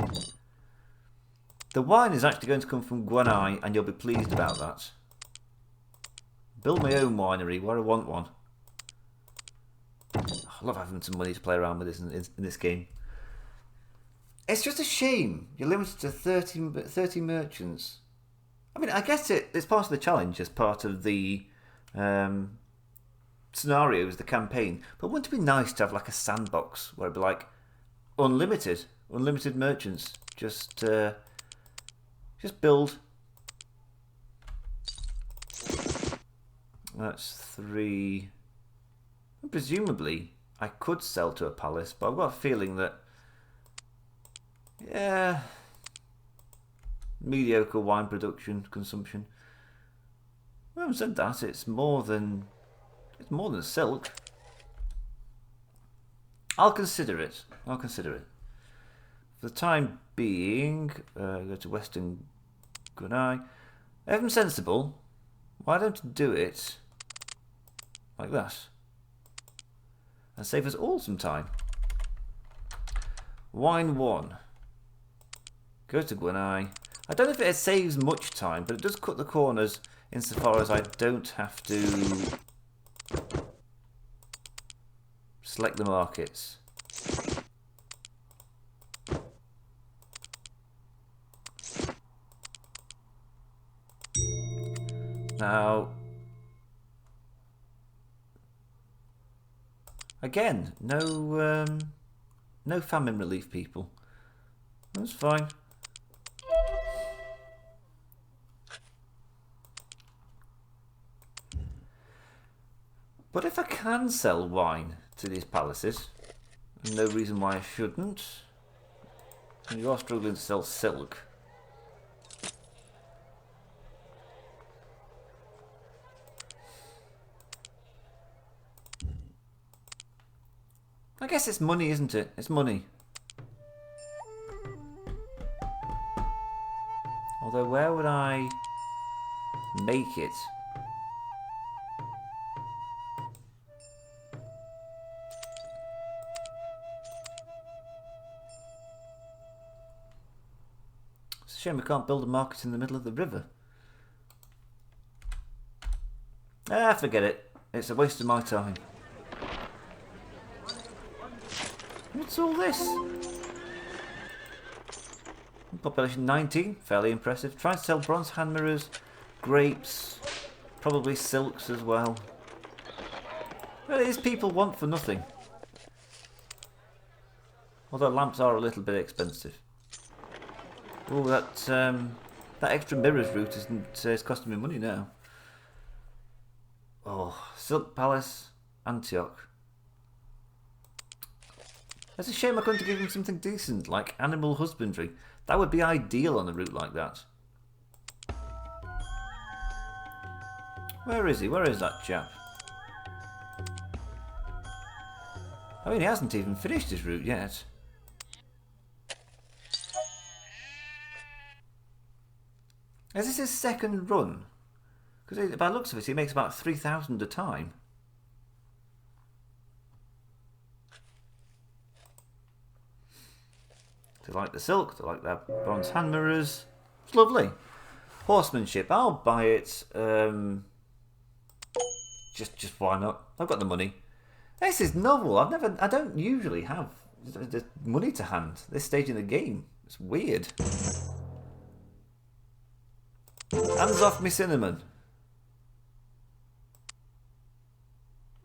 The wine is actually going to come from Guanai, and you'll be pleased about that. Build my own winery where I want one. I love having some money to play around with this in this game. It's just a shame you're limited to 30 merchants. I mean, I guess it's part of the challenge as part of the scenarios, the campaign. But wouldn't it be nice to have like a sandbox where it'd be like unlimited merchants? Just build. That's 3. And presumably, I could sell to a palace, but I've got a feeling that, yeah, mediocre wine production, consumption. I haven't said that. It's more than silk. I'll consider it. For the time being, go to Western Gunai. Evan Sensible. Why don't you do it like that? And save us all some time. Wine 1. Go to Gunai. I don't know if it saves much time, but it does cut the corners insofar as I don't have to select the markets. Now, again, no famine relief people. That's fine. But if I can sell wine to these palaces, no reason why I shouldn't. And you are struggling to sell silk. I guess it's money, isn't it? It's money. Although, where would I make it? It's a shame we can't build a market in the middle of the river. Ah, forget it. It's a waste of my time. What's all this? Population 19, fairly impressive. Trying to sell bronze hand mirrors, grapes, probably silks as well. Well, these people want for nothing. Although lamps are a little bit expensive. Oh, that extra mirrors route is costing me money now. Oh, Silk Palace, Antioch. It's a shame I couldn't give him something decent, like animal husbandry. That would be ideal on a route like that. Where is he? Where is that chap? I mean, he hasn't even finished his route yet. Is this his second run? Because by the looks of it, he makes about 3,000 a time. They like the silk, they like their bronze hand mirrors. It's lovely. Horsemanship, I'll buy it. Just why not? I've got the money. This is novel. I don't usually have the money to hand this stage in the game. It's weird. Hands off me cinnamon.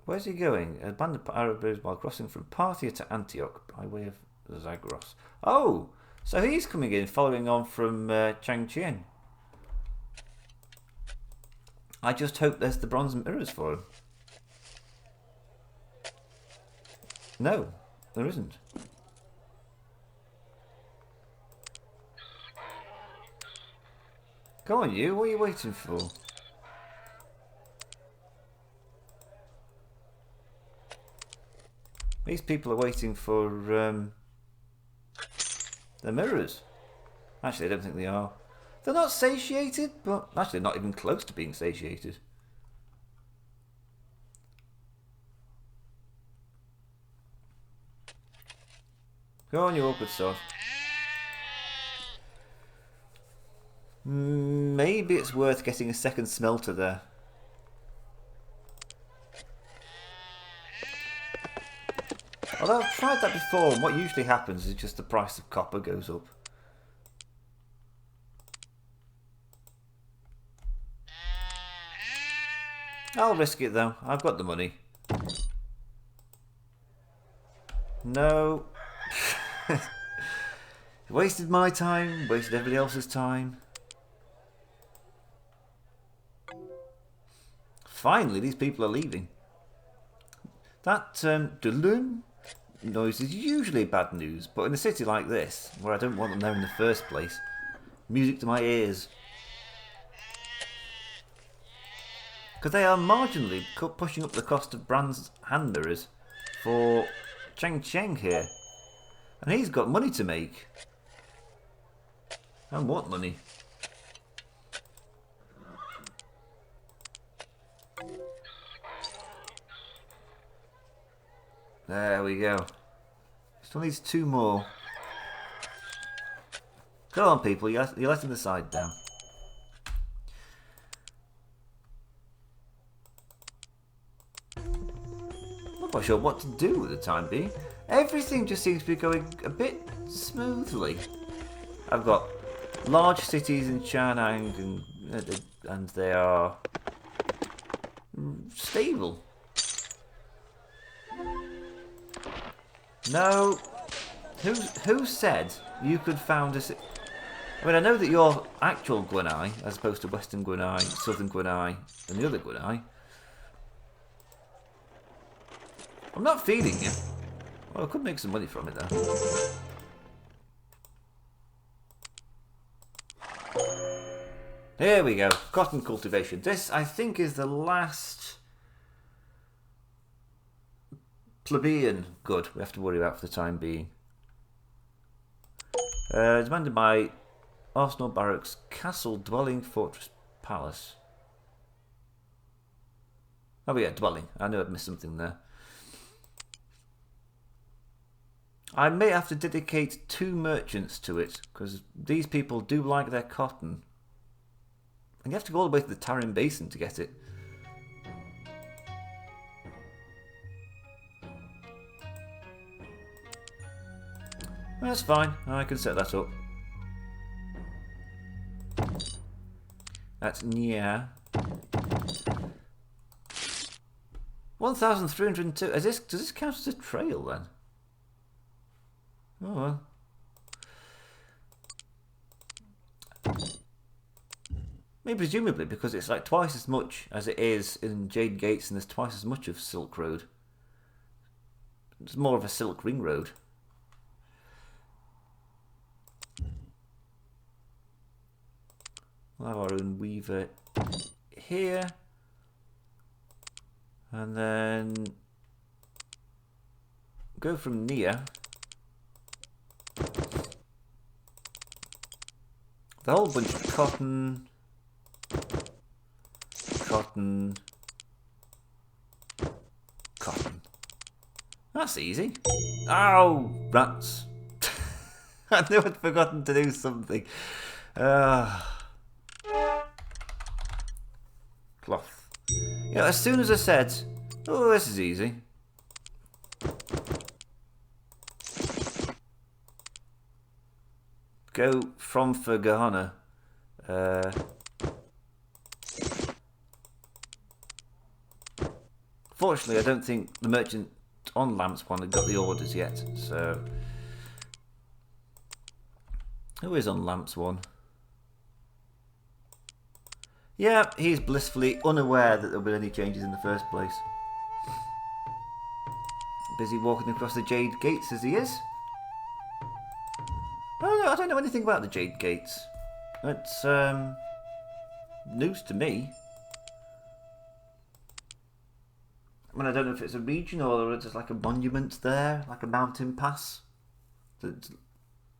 Where's he going? A band of Arabs while crossing from Parthia to Antioch by way of Zagros. Oh, so he's coming in, following on from Changqian. I just hope there's the bronze mirrors for him. No, there isn't. Go on, you. What are you waiting for? These people are waiting for the mirrors. Actually, I don't think they are. They're not satiated, but actually not even close to being satiated. Go on, you awkward sod. Maybe it's worth getting a second smelter there. Although I've tried that before, and what usually happens is just the price of copper goes up. I'll risk it though, I've got the money. No. Wasted my time, wasted everybody else's time. Finally, these people are leaving. That dulun noise is usually bad news, but in a city like this, where I don't want them there in the first place, music to my ears. Because they are marginally pushing up the cost of Brand's hand mirrors for Cheng Cheng here. And he's got money to make. And what money? There we go. Still needs 2 more. Come on, people, you're letting the side down. Not quite sure what to do with the time being. Everything just seems to be going a bit smoothly. I've got large cities in Chanang and they are stable. No. Who said you could found a city? I mean, I know that you're actual Gwenai, as opposed to Western Gwenai, Southern Gwenai, and the other Gwenai. I'm not feeding you. Well, I could make some money from it, though. Here we go. Cotton cultivation. This, I think, is the last plebeian good we have to worry about for the time being. Demanded by Arsenal Barracks, Castle, Dwelling, Fortress, Palace. Oh yeah, Dwelling. I know I've missed something there. I may have to dedicate 2 merchants to it, because these people do like their cotton. And you have to go all the way to the Tarim Basin to get it. That's fine, I can set that up. That's Nia. 1,302. Does this count as a trail then? Oh well. Maybe presumably because it's like twice as much as it is in Jade Gates, and there's twice as much of Silk Road. It's more of a Silk Ring Road. We'll have our own weaver here. And then go from Nia. The whole bunch of cotton. cotton. Cotton. That's easy. Oh, rats. I knew I'd forgotten to do something. Cloth. You know, as soon as I said, oh, this is easy. Go from for Gahana. Fortunately, I don't think the merchant on Lamps one had got the orders yet, so... Who is on Lamps one? Yeah, he's blissfully unaware that there'll be any changes in the first place. Busy walking across the Jade Gates as he is. I don't know anything about the Jade Gates. It's news to me. I mean, I don't know if it's a region or it's just like a monument there, like a mountain pass that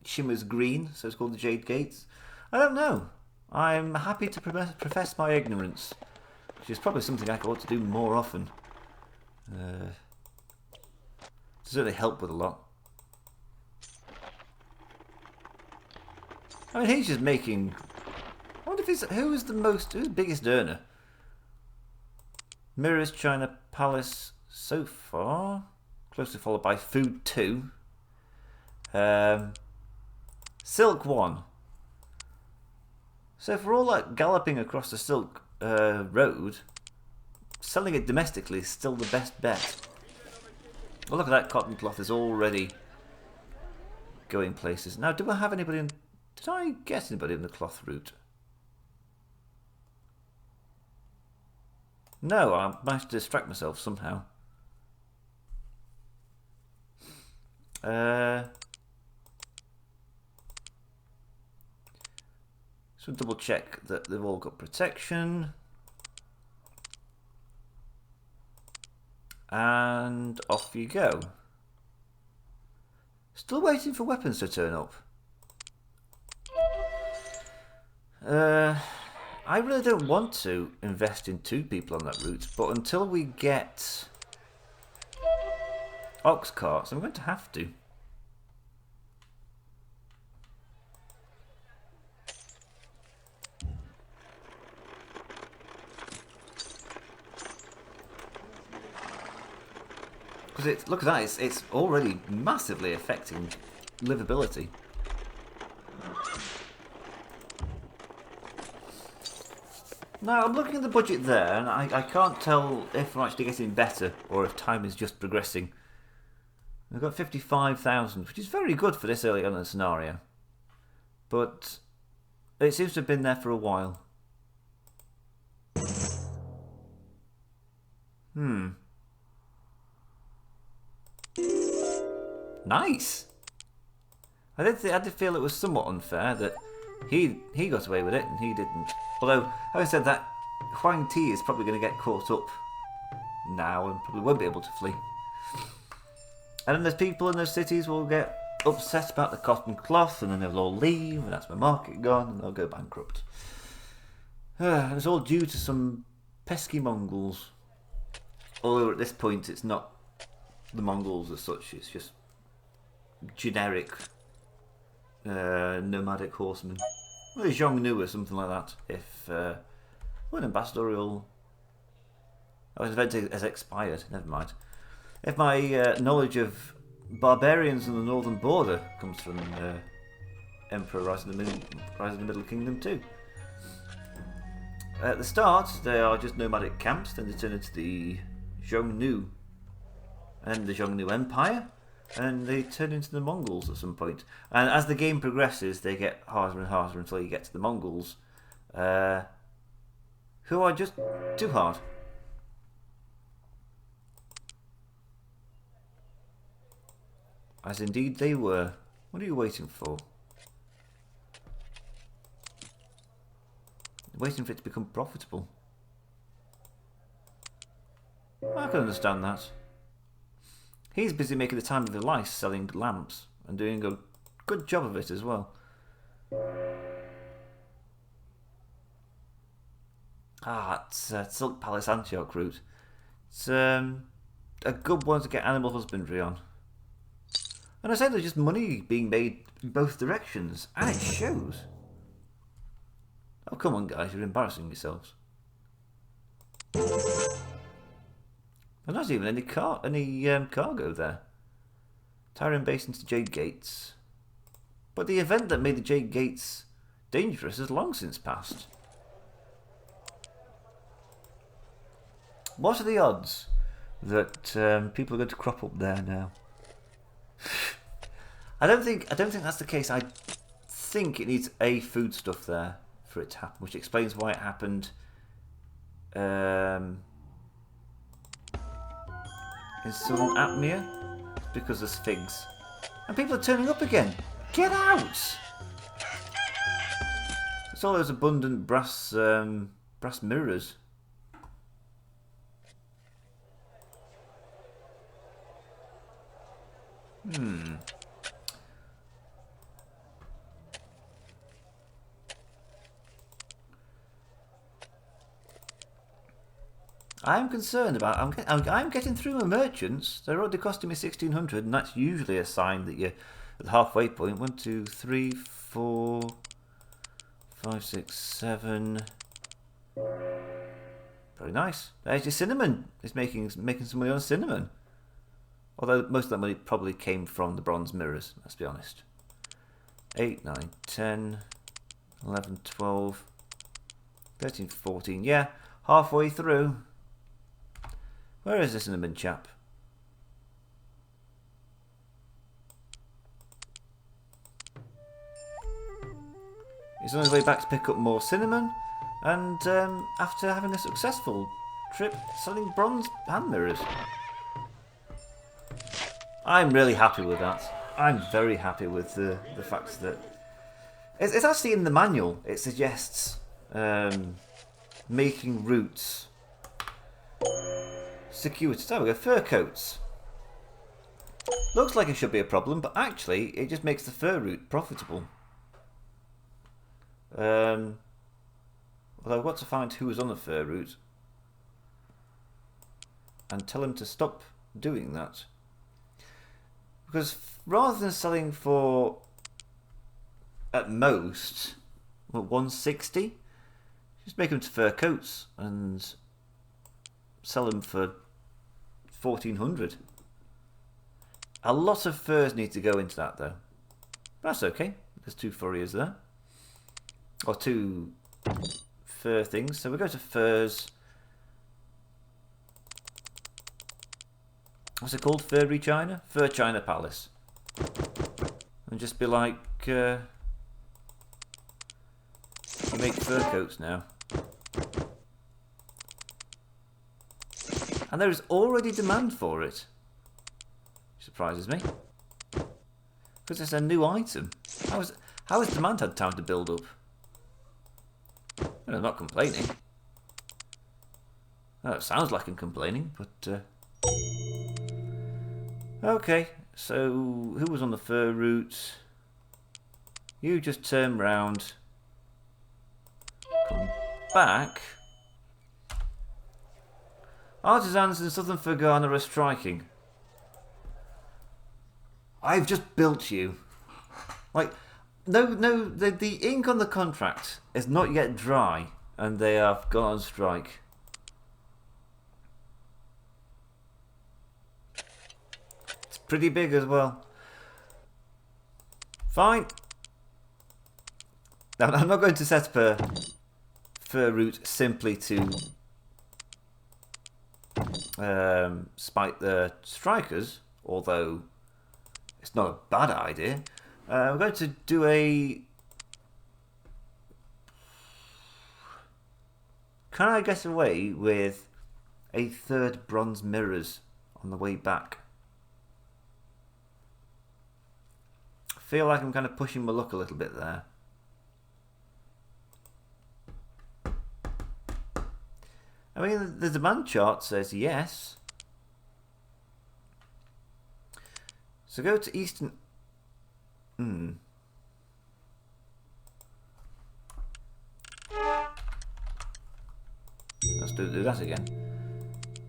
shimmers green, so it's called the Jade Gates. I don't know. I'm happy to profess my ignorance, which is probably something I ought to do more often. Certainly help with a lot. I mean, he's just making... I wonder if he's... Who's the biggest earner? Mirrors, China, Palace, so far. Closely followed by Food 2. Silk 1. So if we're all like galloping across the Silk Road, selling it domestically is still the best bet. Oh, look at that cotton cloth is already going places. Now, do I have anybody in... Did I get anybody in the cloth route? No, I managed to distract myself somehow. So double check that they've all got protection. And off you go. Still waiting for weapons to turn up. I really don't want to invest in 2 people on that route, but until we get ox carts, I'm going to have to. Because look at that, it's already massively affecting livability. Now, I'm looking at the budget there, and I can't tell if we're actually getting better or if time is just progressing. We've got 55,000, which is very good for this early on in the scenario. But it seems to have been there for a while. Nice! I did feel it was somewhat unfair that he got away with it and he didn't. Although, having said that, Huang Ti is probably going to get caught up now and probably won't be able to flee. And then there's people in those cities will get upset about the cotton cloth and then they'll all leave and that's my market gone and they'll go bankrupt. And it's all due to some pesky Mongols. Although at this point it's not the Mongols as such, it's just generic nomadic horsemen. Well, Xiongnu or something like that. If an ambassadorial... Oh, his event has expired. Never mind. If my knowledge of barbarians in the northern border comes from Emperor Rise in the Middle Kingdom too. At the start, they are just nomadic camps. Then they turn into the Xiongnu and the Xiongnu Empire. And they turn into the Mongols at some point. And as the game progresses, they get harder and harder until you get to the Mongols, who are just too hard. As indeed they were. What are you waiting for? Waiting for it to become profitable. I can understand that. He's busy making the time of his life selling lamps and doing a good job of it as well. It's Silk Palace Antioch route. It's a good one to get animal husbandry on. And I say there's just money being made in both directions, and it shows. Oh, come on, guys, you're embarrassing yourselves. There's not even any cargo there. Tyrant Basin to Jade Gates. But the event that made the Jade Gates dangerous has long since passed. What are the odds that people are going to crop up there now? I don't think that's the case. I think it needs a foodstuff there for it to happen, which explains why it happened in southern Apmea. It's because there's figs. And people are turning up again. Get out! It's all those abundant brass mirrors. I'm concerned about. I'm getting through my merchants. They're already costing me 1,600, and that's usually a sign that you're at the halfway point. 1, 2, 3, 4, 5, 6, 7. Very nice. There's your cinnamon. It's making some money on cinnamon. Although most of that money probably came from the bronze mirrors. Let's be honest. 8, 9, 10, 11, 12, 13, 14. Yeah, halfway through. Where is this cinnamon chap? He's on his way back to pick up more cinnamon, and after having a successful trip selling bronze hand mirrors. I'm really happy with that. I'm very happy with the fact that it's actually in the manual. It suggests making routes circuitous. There we go, fur coats. Looks like it should be a problem, but actually it just makes the fur route profitable. Although I've got to find who was on the fur route and tell him to stop doing that. Because rather than selling for at most 160, just make them to fur coats and sell them for 1,400. A lot of furs need to go into that though. But that's okay. There's 2 furriers there. Or 2 fur things. So we go to furs. What's it called? Furry China? Fur China Palace. And just be like, you make fur coats now. And there is already demand for it. Surprises me. Because it's a new item. How has demand had time to build up? And I'm not complaining. Oh, it sounds like I'm complaining, but... Okay, so who was on the fur route? You just turn round. Come back. Artisans in southern Fergana are striking. I've just built you. Like, no, the ink on the contract is not yet dry, and they have gone on strike. It's pretty big as well. Fine. Now, I'm not going to set up a fur route simply to spite the strikers, although it's not a bad idea. We're going to do a... Can I get away with a 3rd bronze mirrors on the way back? I feel like I'm kind of pushing my luck a little bit there. I mean, the demand chart says yes. So go to Eastern... don't do that again.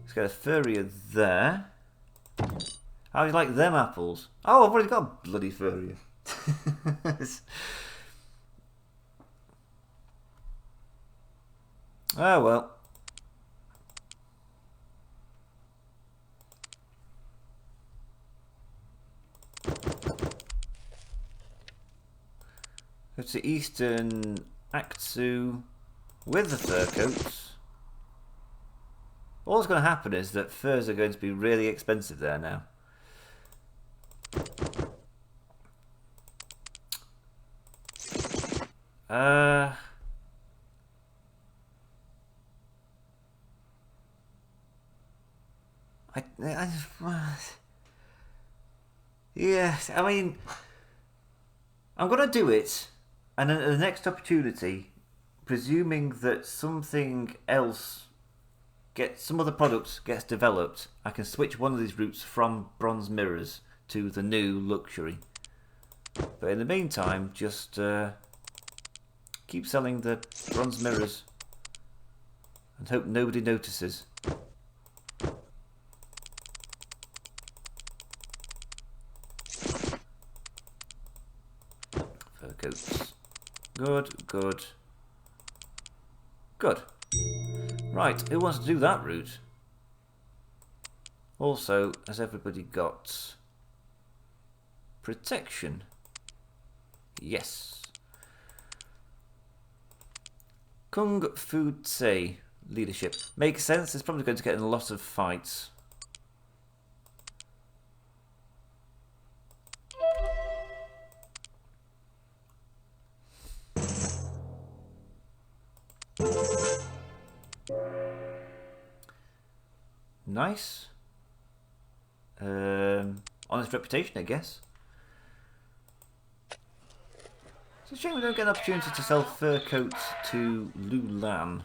Let's get a furrier there. How do you like them apples? Oh, I've already got a bloody furrier. Oh well. Go to Eastern Aksu with the fur coats. All that's going to happen is that furs are going to be really expensive there now. Yes, I mean, I'm going to do it, and then at the next opportunity, presuming that something else some other product gets developed, I can switch one of these routes from bronze mirrors to the new luxury. But in the meantime, just keep selling the bronze mirrors and hope nobody notices. Fur coats. Good, good. Good. Right, who wants to do that route? Also, has everybody got protection? Yes. Kung Fu Tse leadership. Makes sense, it's probably going to get in a lot of fights. Nice. Honest reputation, I guess. It's a shame we don't get an opportunity to sell fur coats to Lulan.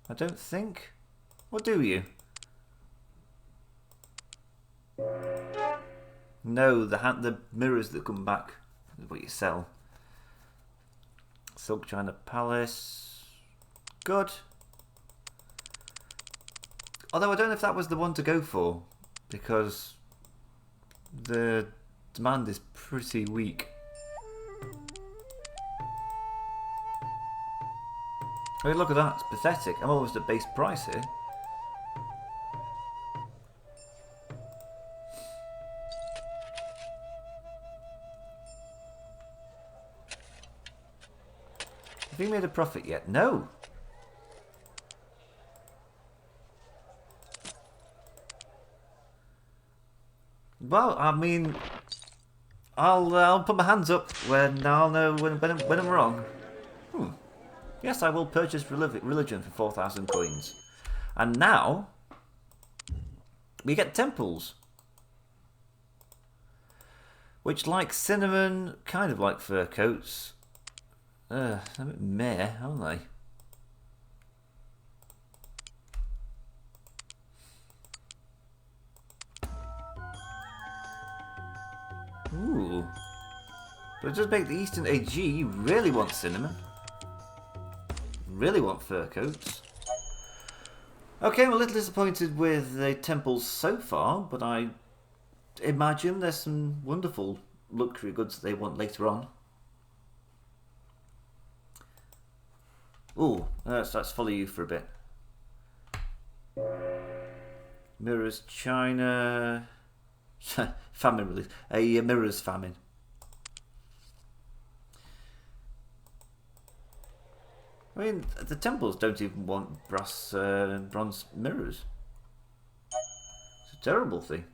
I don't think. Or do you? No, the mirrors that come back is what you sell. Silk China Palace. Good. Although I don't know if that was the one to go for, because the demand is pretty weak. I mean, look at that, it's pathetic. I'm almost at base price here. Have you made a profit yet? No. Well, I mean, I'll put my hands up when I'll know when I'm wrong. Yes, I will purchase religion for 4,000 coins. And now we get temples, which, like cinnamon, kind of like fur coats. A bit meh, aren't they? Ooh. But it does make the Eastern AG really want cinnamon. Really want fur coats. Okay, I'm a little disappointed with the temples so far, but I imagine there's some wonderful luxury goods that they want later on. Ooh, let's follow you for a bit. Mirrors China. Famine relief. A mirrors famine. I mean, the temples don't even want bronze mirrors. It's a terrible thing.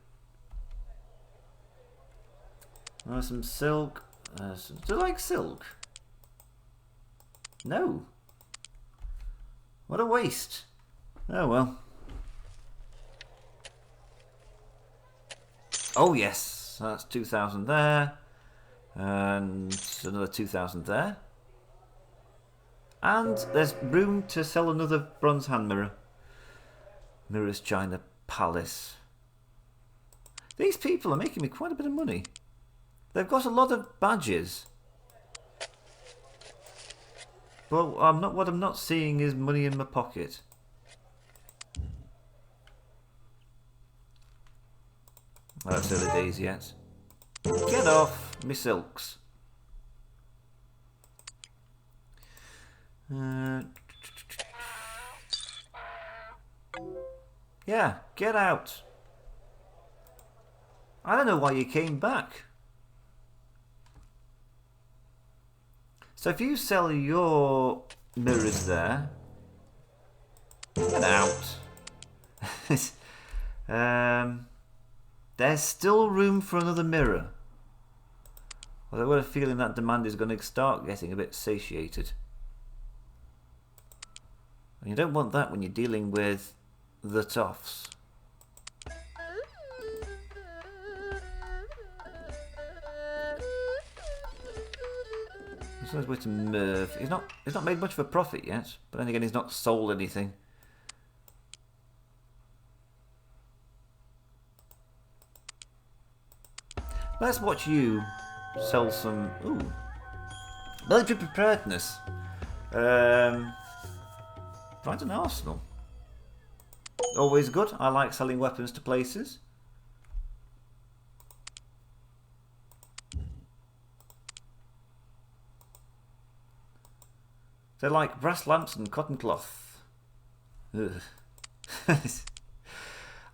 Some silk. Do you like silk? No. What a waste. Oh well. Oh yes, that's 2,000 there. And another 2,000 there. And there's room to sell another bronze hand mirror. Mirrors China Palace. These people are making me quite a bit of money. They've got a lot of badges. But what I'm not seeing is money in my pocket. Oh, that's early days yet. Get off, me silks. Yeah, get out. I don't know why you came back. So if you sell your mirrors there, get out. There's still room for another mirror. Although I've got a feeling that demand is going to start getting a bit satiated. And you don't want that when you're dealing with the toffs. He's on his way to Merv. He's not made much of a profit yet, but then again he's not sold anything. Let's watch you sell some military preparedness. Find an arsenal. Always good. I like selling weapons to places. They're like brass lamps and cotton cloth.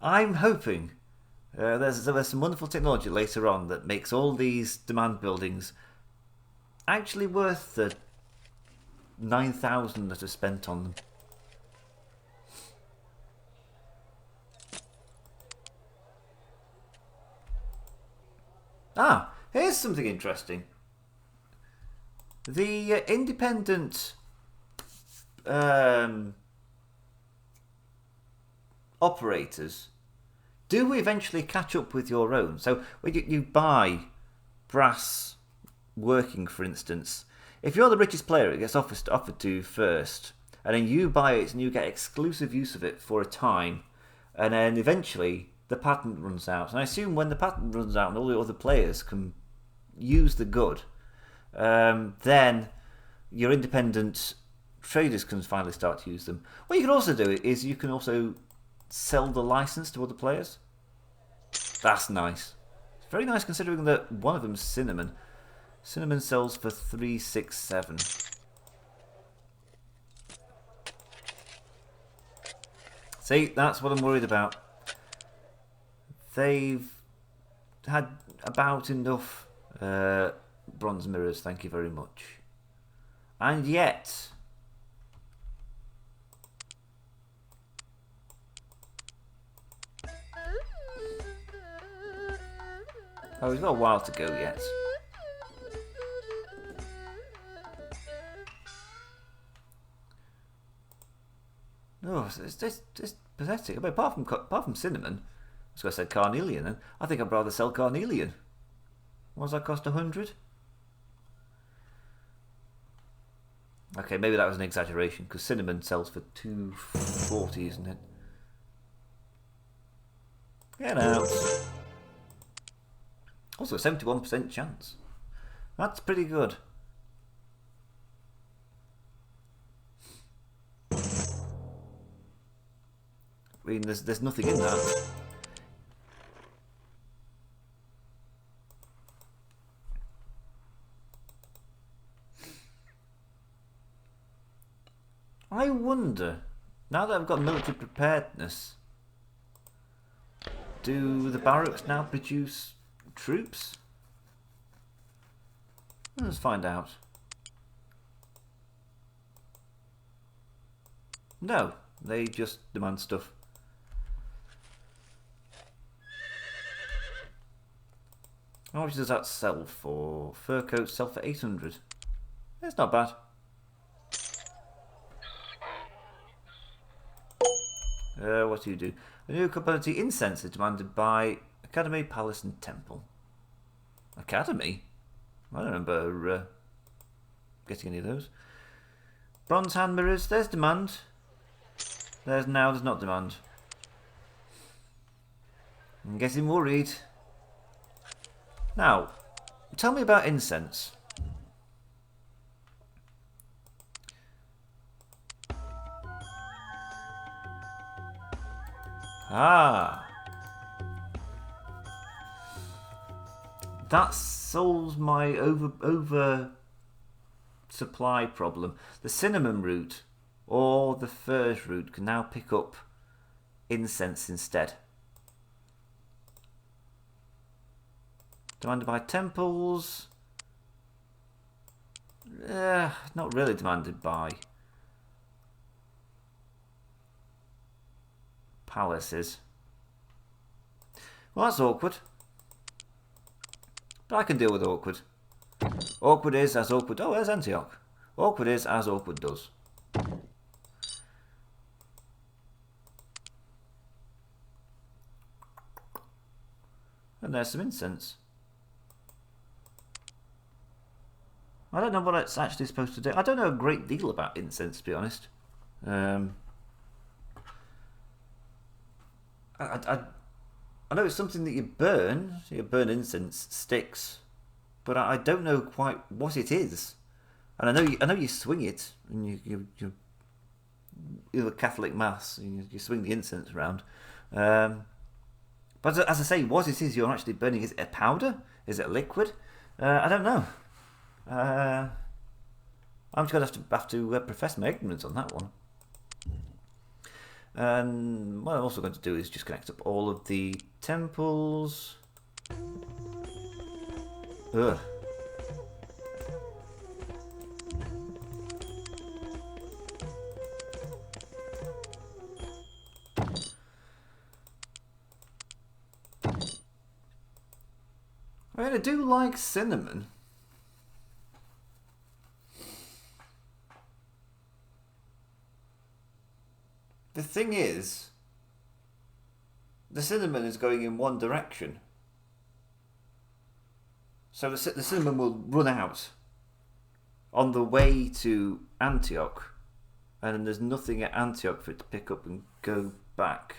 I'm hoping there's some wonderful technology later on that makes all these demand buildings actually worth the 9,000 that are spent on them. Ah, here's something interesting. The independent operators do eventually catch up with your own. So when you buy brass working, for instance, if you're the richest player, it gets offered to you first, and then you buy it and you get exclusive use of it for a time, and then eventually the patent runs out. And I assume when the patent runs out and all the other players can use the good, then your independent traders can finally start to use them. What you can also do is you can also sell the license to other players. That's nice. It's very nice considering that one of them's Cinnamon. Cinnamon sells for 367. See, that's what I'm worried about. They've had about enough bronze mirrors, thank you very much. And yet, oh, he's got a while to go yet. Oh, it's pathetic. I mean, apart from Cinnamon, I was going to say Carnelian, and I think I'd rather sell Carnelian. What does that cost? 100? Okay, maybe that was an exaggeration because Cinnamon sells for 240, isn't it? Get out. Also, a 71% chance. That's pretty good. I mean, there's nothing in that. I wonder, now that I've got military preparedness, do the barracks now produce troops? Let's find out. No, they just demand stuff. How much does that sell for? Fur coats sell for 800. It's not bad. What do you do? A new commodity incense is demanded by Academy, Palace and Temple. Academy? I don't remember getting any of those. Bronze hand mirrors, there's demand. There's not demand. I'm getting worried. Now, tell me about incense. Ah. That solves my over supply problem. The cinnamon root or the furze root can now pick up incense instead. Demanded by temples. Not really demanded by palaces. Well, that's awkward. But I can deal with awkward. Awkward is as awkward... Oh, there's Antioch. Awkward is as awkward does. And there's some incense. I don't know what it's actually supposed to do. I don't know a great deal about incense, to be honest. I know it's something that you burn. So you burn incense sticks, but I don't know quite what it is. And I know you swing it, and you the Catholic mass, you swing the incense around. But as I say, what it is you're actually burning, is it a powder? Is it a liquid? I don't know. I'm just going to have to profess my ignorance on that one. And what I'm also going to do is just connect up all of the temples. Ugh. I mean, I do like cinnamon. The thing is, the cinnamon is going in one direction. So the cinnamon will run out on the way to Antioch, and then there's nothing at Antioch for it to pick up and go back.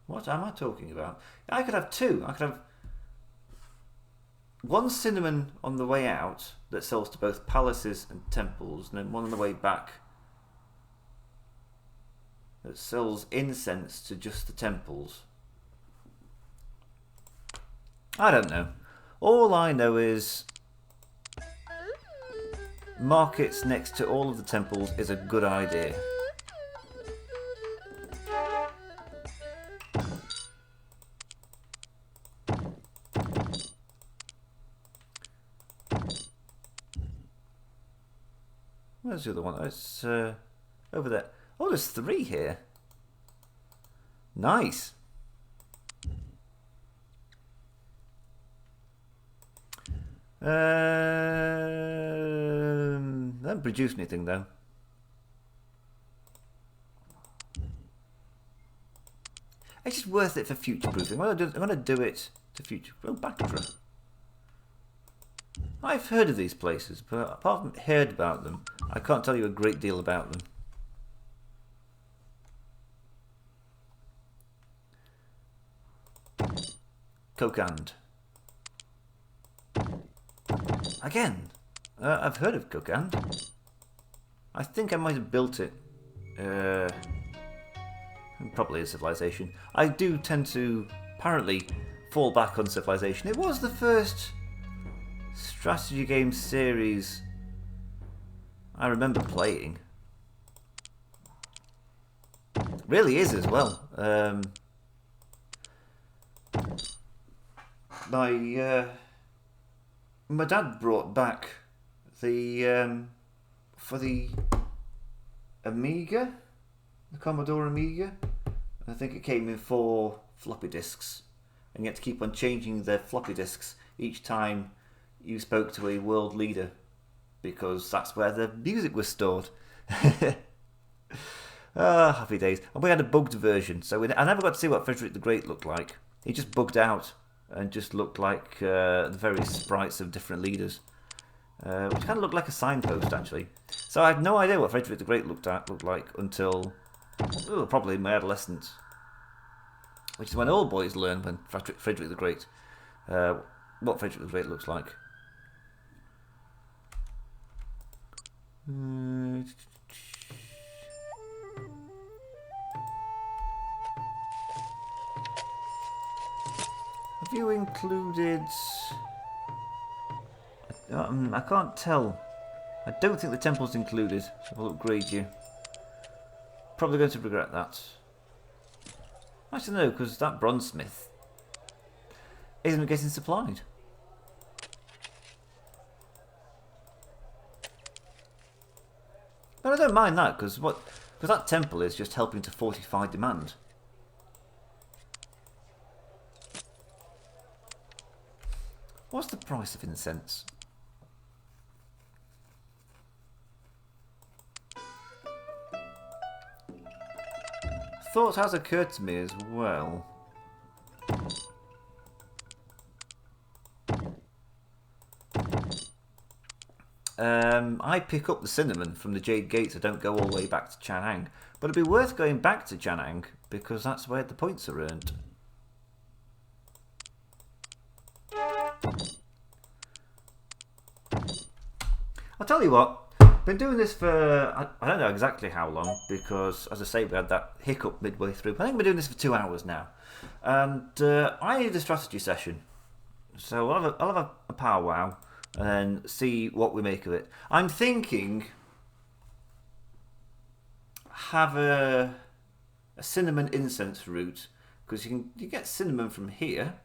What am I talking about? I could have two. I could have one cinnamon on the way out that sells to both palaces and temples, and then one on the way back that sells incense to just the temples. I don't know. All I know is markets next to all of the temples is a good idea. Where's the other one? It's over there. Oh, there's three here. Nice. They haven't produced anything though. It's just worth it for future proofing. I'm going to do it to future. Oh, Bactra. I've heard of these places, but apart from heard about them, I can't tell you a great deal about them. Kokand. Again, I've heard of Kokand. I think I might have built it. Probably a civilization. I do tend to apparently fall back on civilization. It was the first strategy game series I remember playing. It really is as well. My dad brought back the for the Amiga, the Commodore Amiga. I think it came in 4 floppy disks, and you had to keep on changing the floppy disks each time you spoke to a world leader, because that's where the music was stored. Happy days. And we had a bugged version, so I never got to see what Frederick the Great looked like. He just bugged out and just looked like the various sprites of different leaders, which kind of looked like a signpost actually. So I had no idea what Frederick the Great looked like until probably my adolescence, which is when all boys learn when Frederick the Great, what Frederick the Great looks like. Have you included... I can't tell. I don't think the temple's included, so I'll upgrade you. Probably going to regret that. Actually no, because that bronzesmith isn't getting supplied. But I don't mind that, because that temple is just helping to fortify demand. What's the price of incense? Thought has occurred to me as well. I pick up the cinnamon from the Jade Gates. I don't go all the way back to Chanang. But it'd be worth going back to Chanang because that's where the points are earned. I'll tell you what. Been doing this for, I don't know exactly how long, because, as I say, we had that hiccup midway through. I think we're doing this for 2 hours now. And I need a strategy session. So I'll have a powwow and see what we make of it. I'm thinking have a cinnamon incense route, because you get cinnamon from here.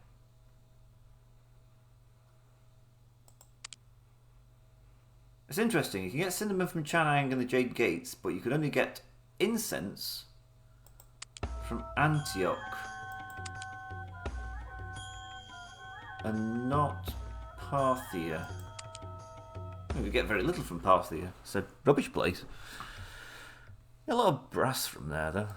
It's interesting, you can get cinnamon from Chanang and the Jade Gates, but you can only get incense from Antioch. And not Parthia. We get very little from Parthia. It's a rubbish place. A lot of brass from there, though.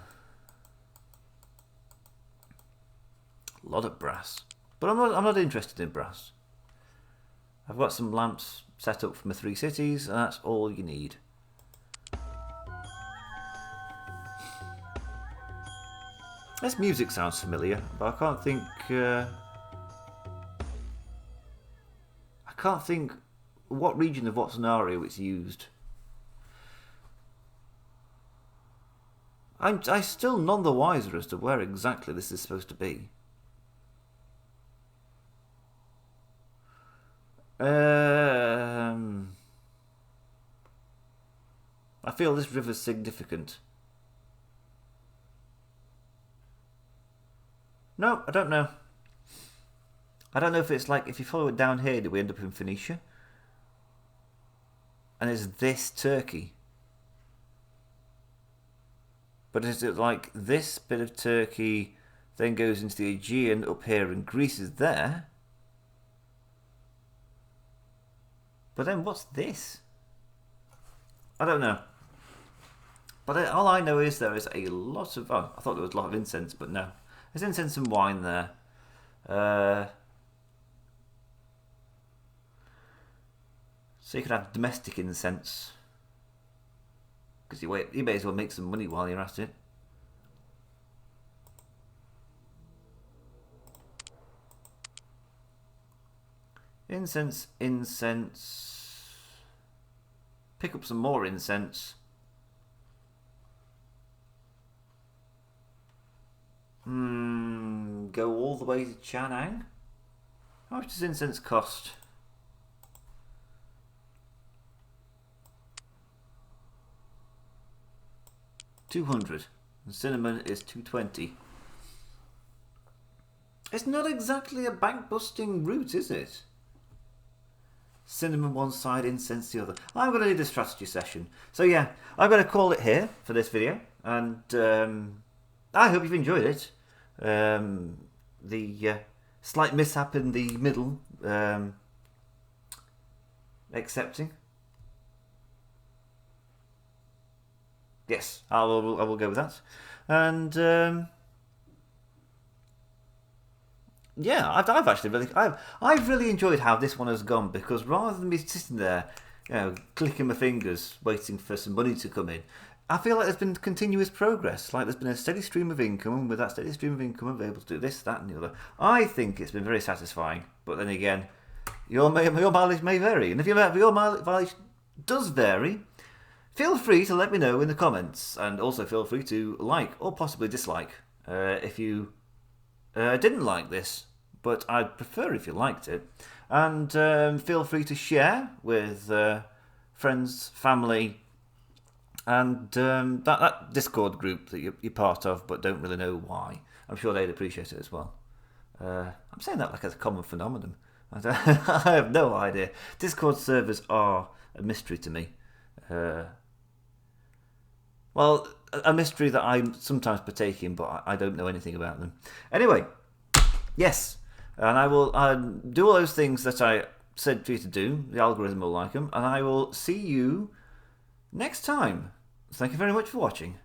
A lot of brass. But I'm not interested in brass. I've got some lamps set up for my 3 cities, and that's all you need. This music sounds familiar, but I can't think what region of what scenario it's used. I'm still none the wiser as to where exactly this is supposed to be. I feel this river's significant. No, I don't know. I don't know if it's like, if you follow it down here, do we end up in Phoenicia? And is this Turkey? But is it like this bit of Turkey then goes into the Aegean up here and Greece is there? But then what's this? I don't know. But all I know is there is a lot of... Oh, I thought there was a lot of incense, but no. There's incense and wine there. So you can have domestic incense. Because you may as well make some money while you're at it. Incense. Pick up some more incense. Go all the way to Chanang. How much does incense cost? $200. And cinnamon is $220. It's not exactly a bank-busting route, is it? Cinnamon one side, incense the other. I'm going to need a strategy session. So yeah, I'm going to call it here for this video. And I hope you've enjoyed it. The slight mishap in the middle. Accepting. Yes, I will go with that. And yeah, I've really enjoyed how this one has gone, because rather than me sitting there, you know, clicking my fingers, waiting for some money to come in, I feel like there's been continuous progress. Like there's been a steady stream of income, and with that steady stream of income, I'm able to do this, that, and the other. I think it's been very satisfying. But then again, your mileage may vary, and if your mileage does vary, Feel free to let me know in the comments, and also feel free to like or possibly dislike if you didn't like this, but I'd prefer if you liked it. And feel free to share with friends, family, and that Discord group that you're part of but don't really know why. I'm sure they'd appreciate it as well. I'm saying that like it's a common phenomenon. I have no idea. Discord servers are a mystery to me. Well, a mystery that I sometimes partake in, but I don't know anything about them. Anyway, yes, and I will do all those things that I said for you to do. The algorithm will like them, and I will see you next time. Thank you very much for watching.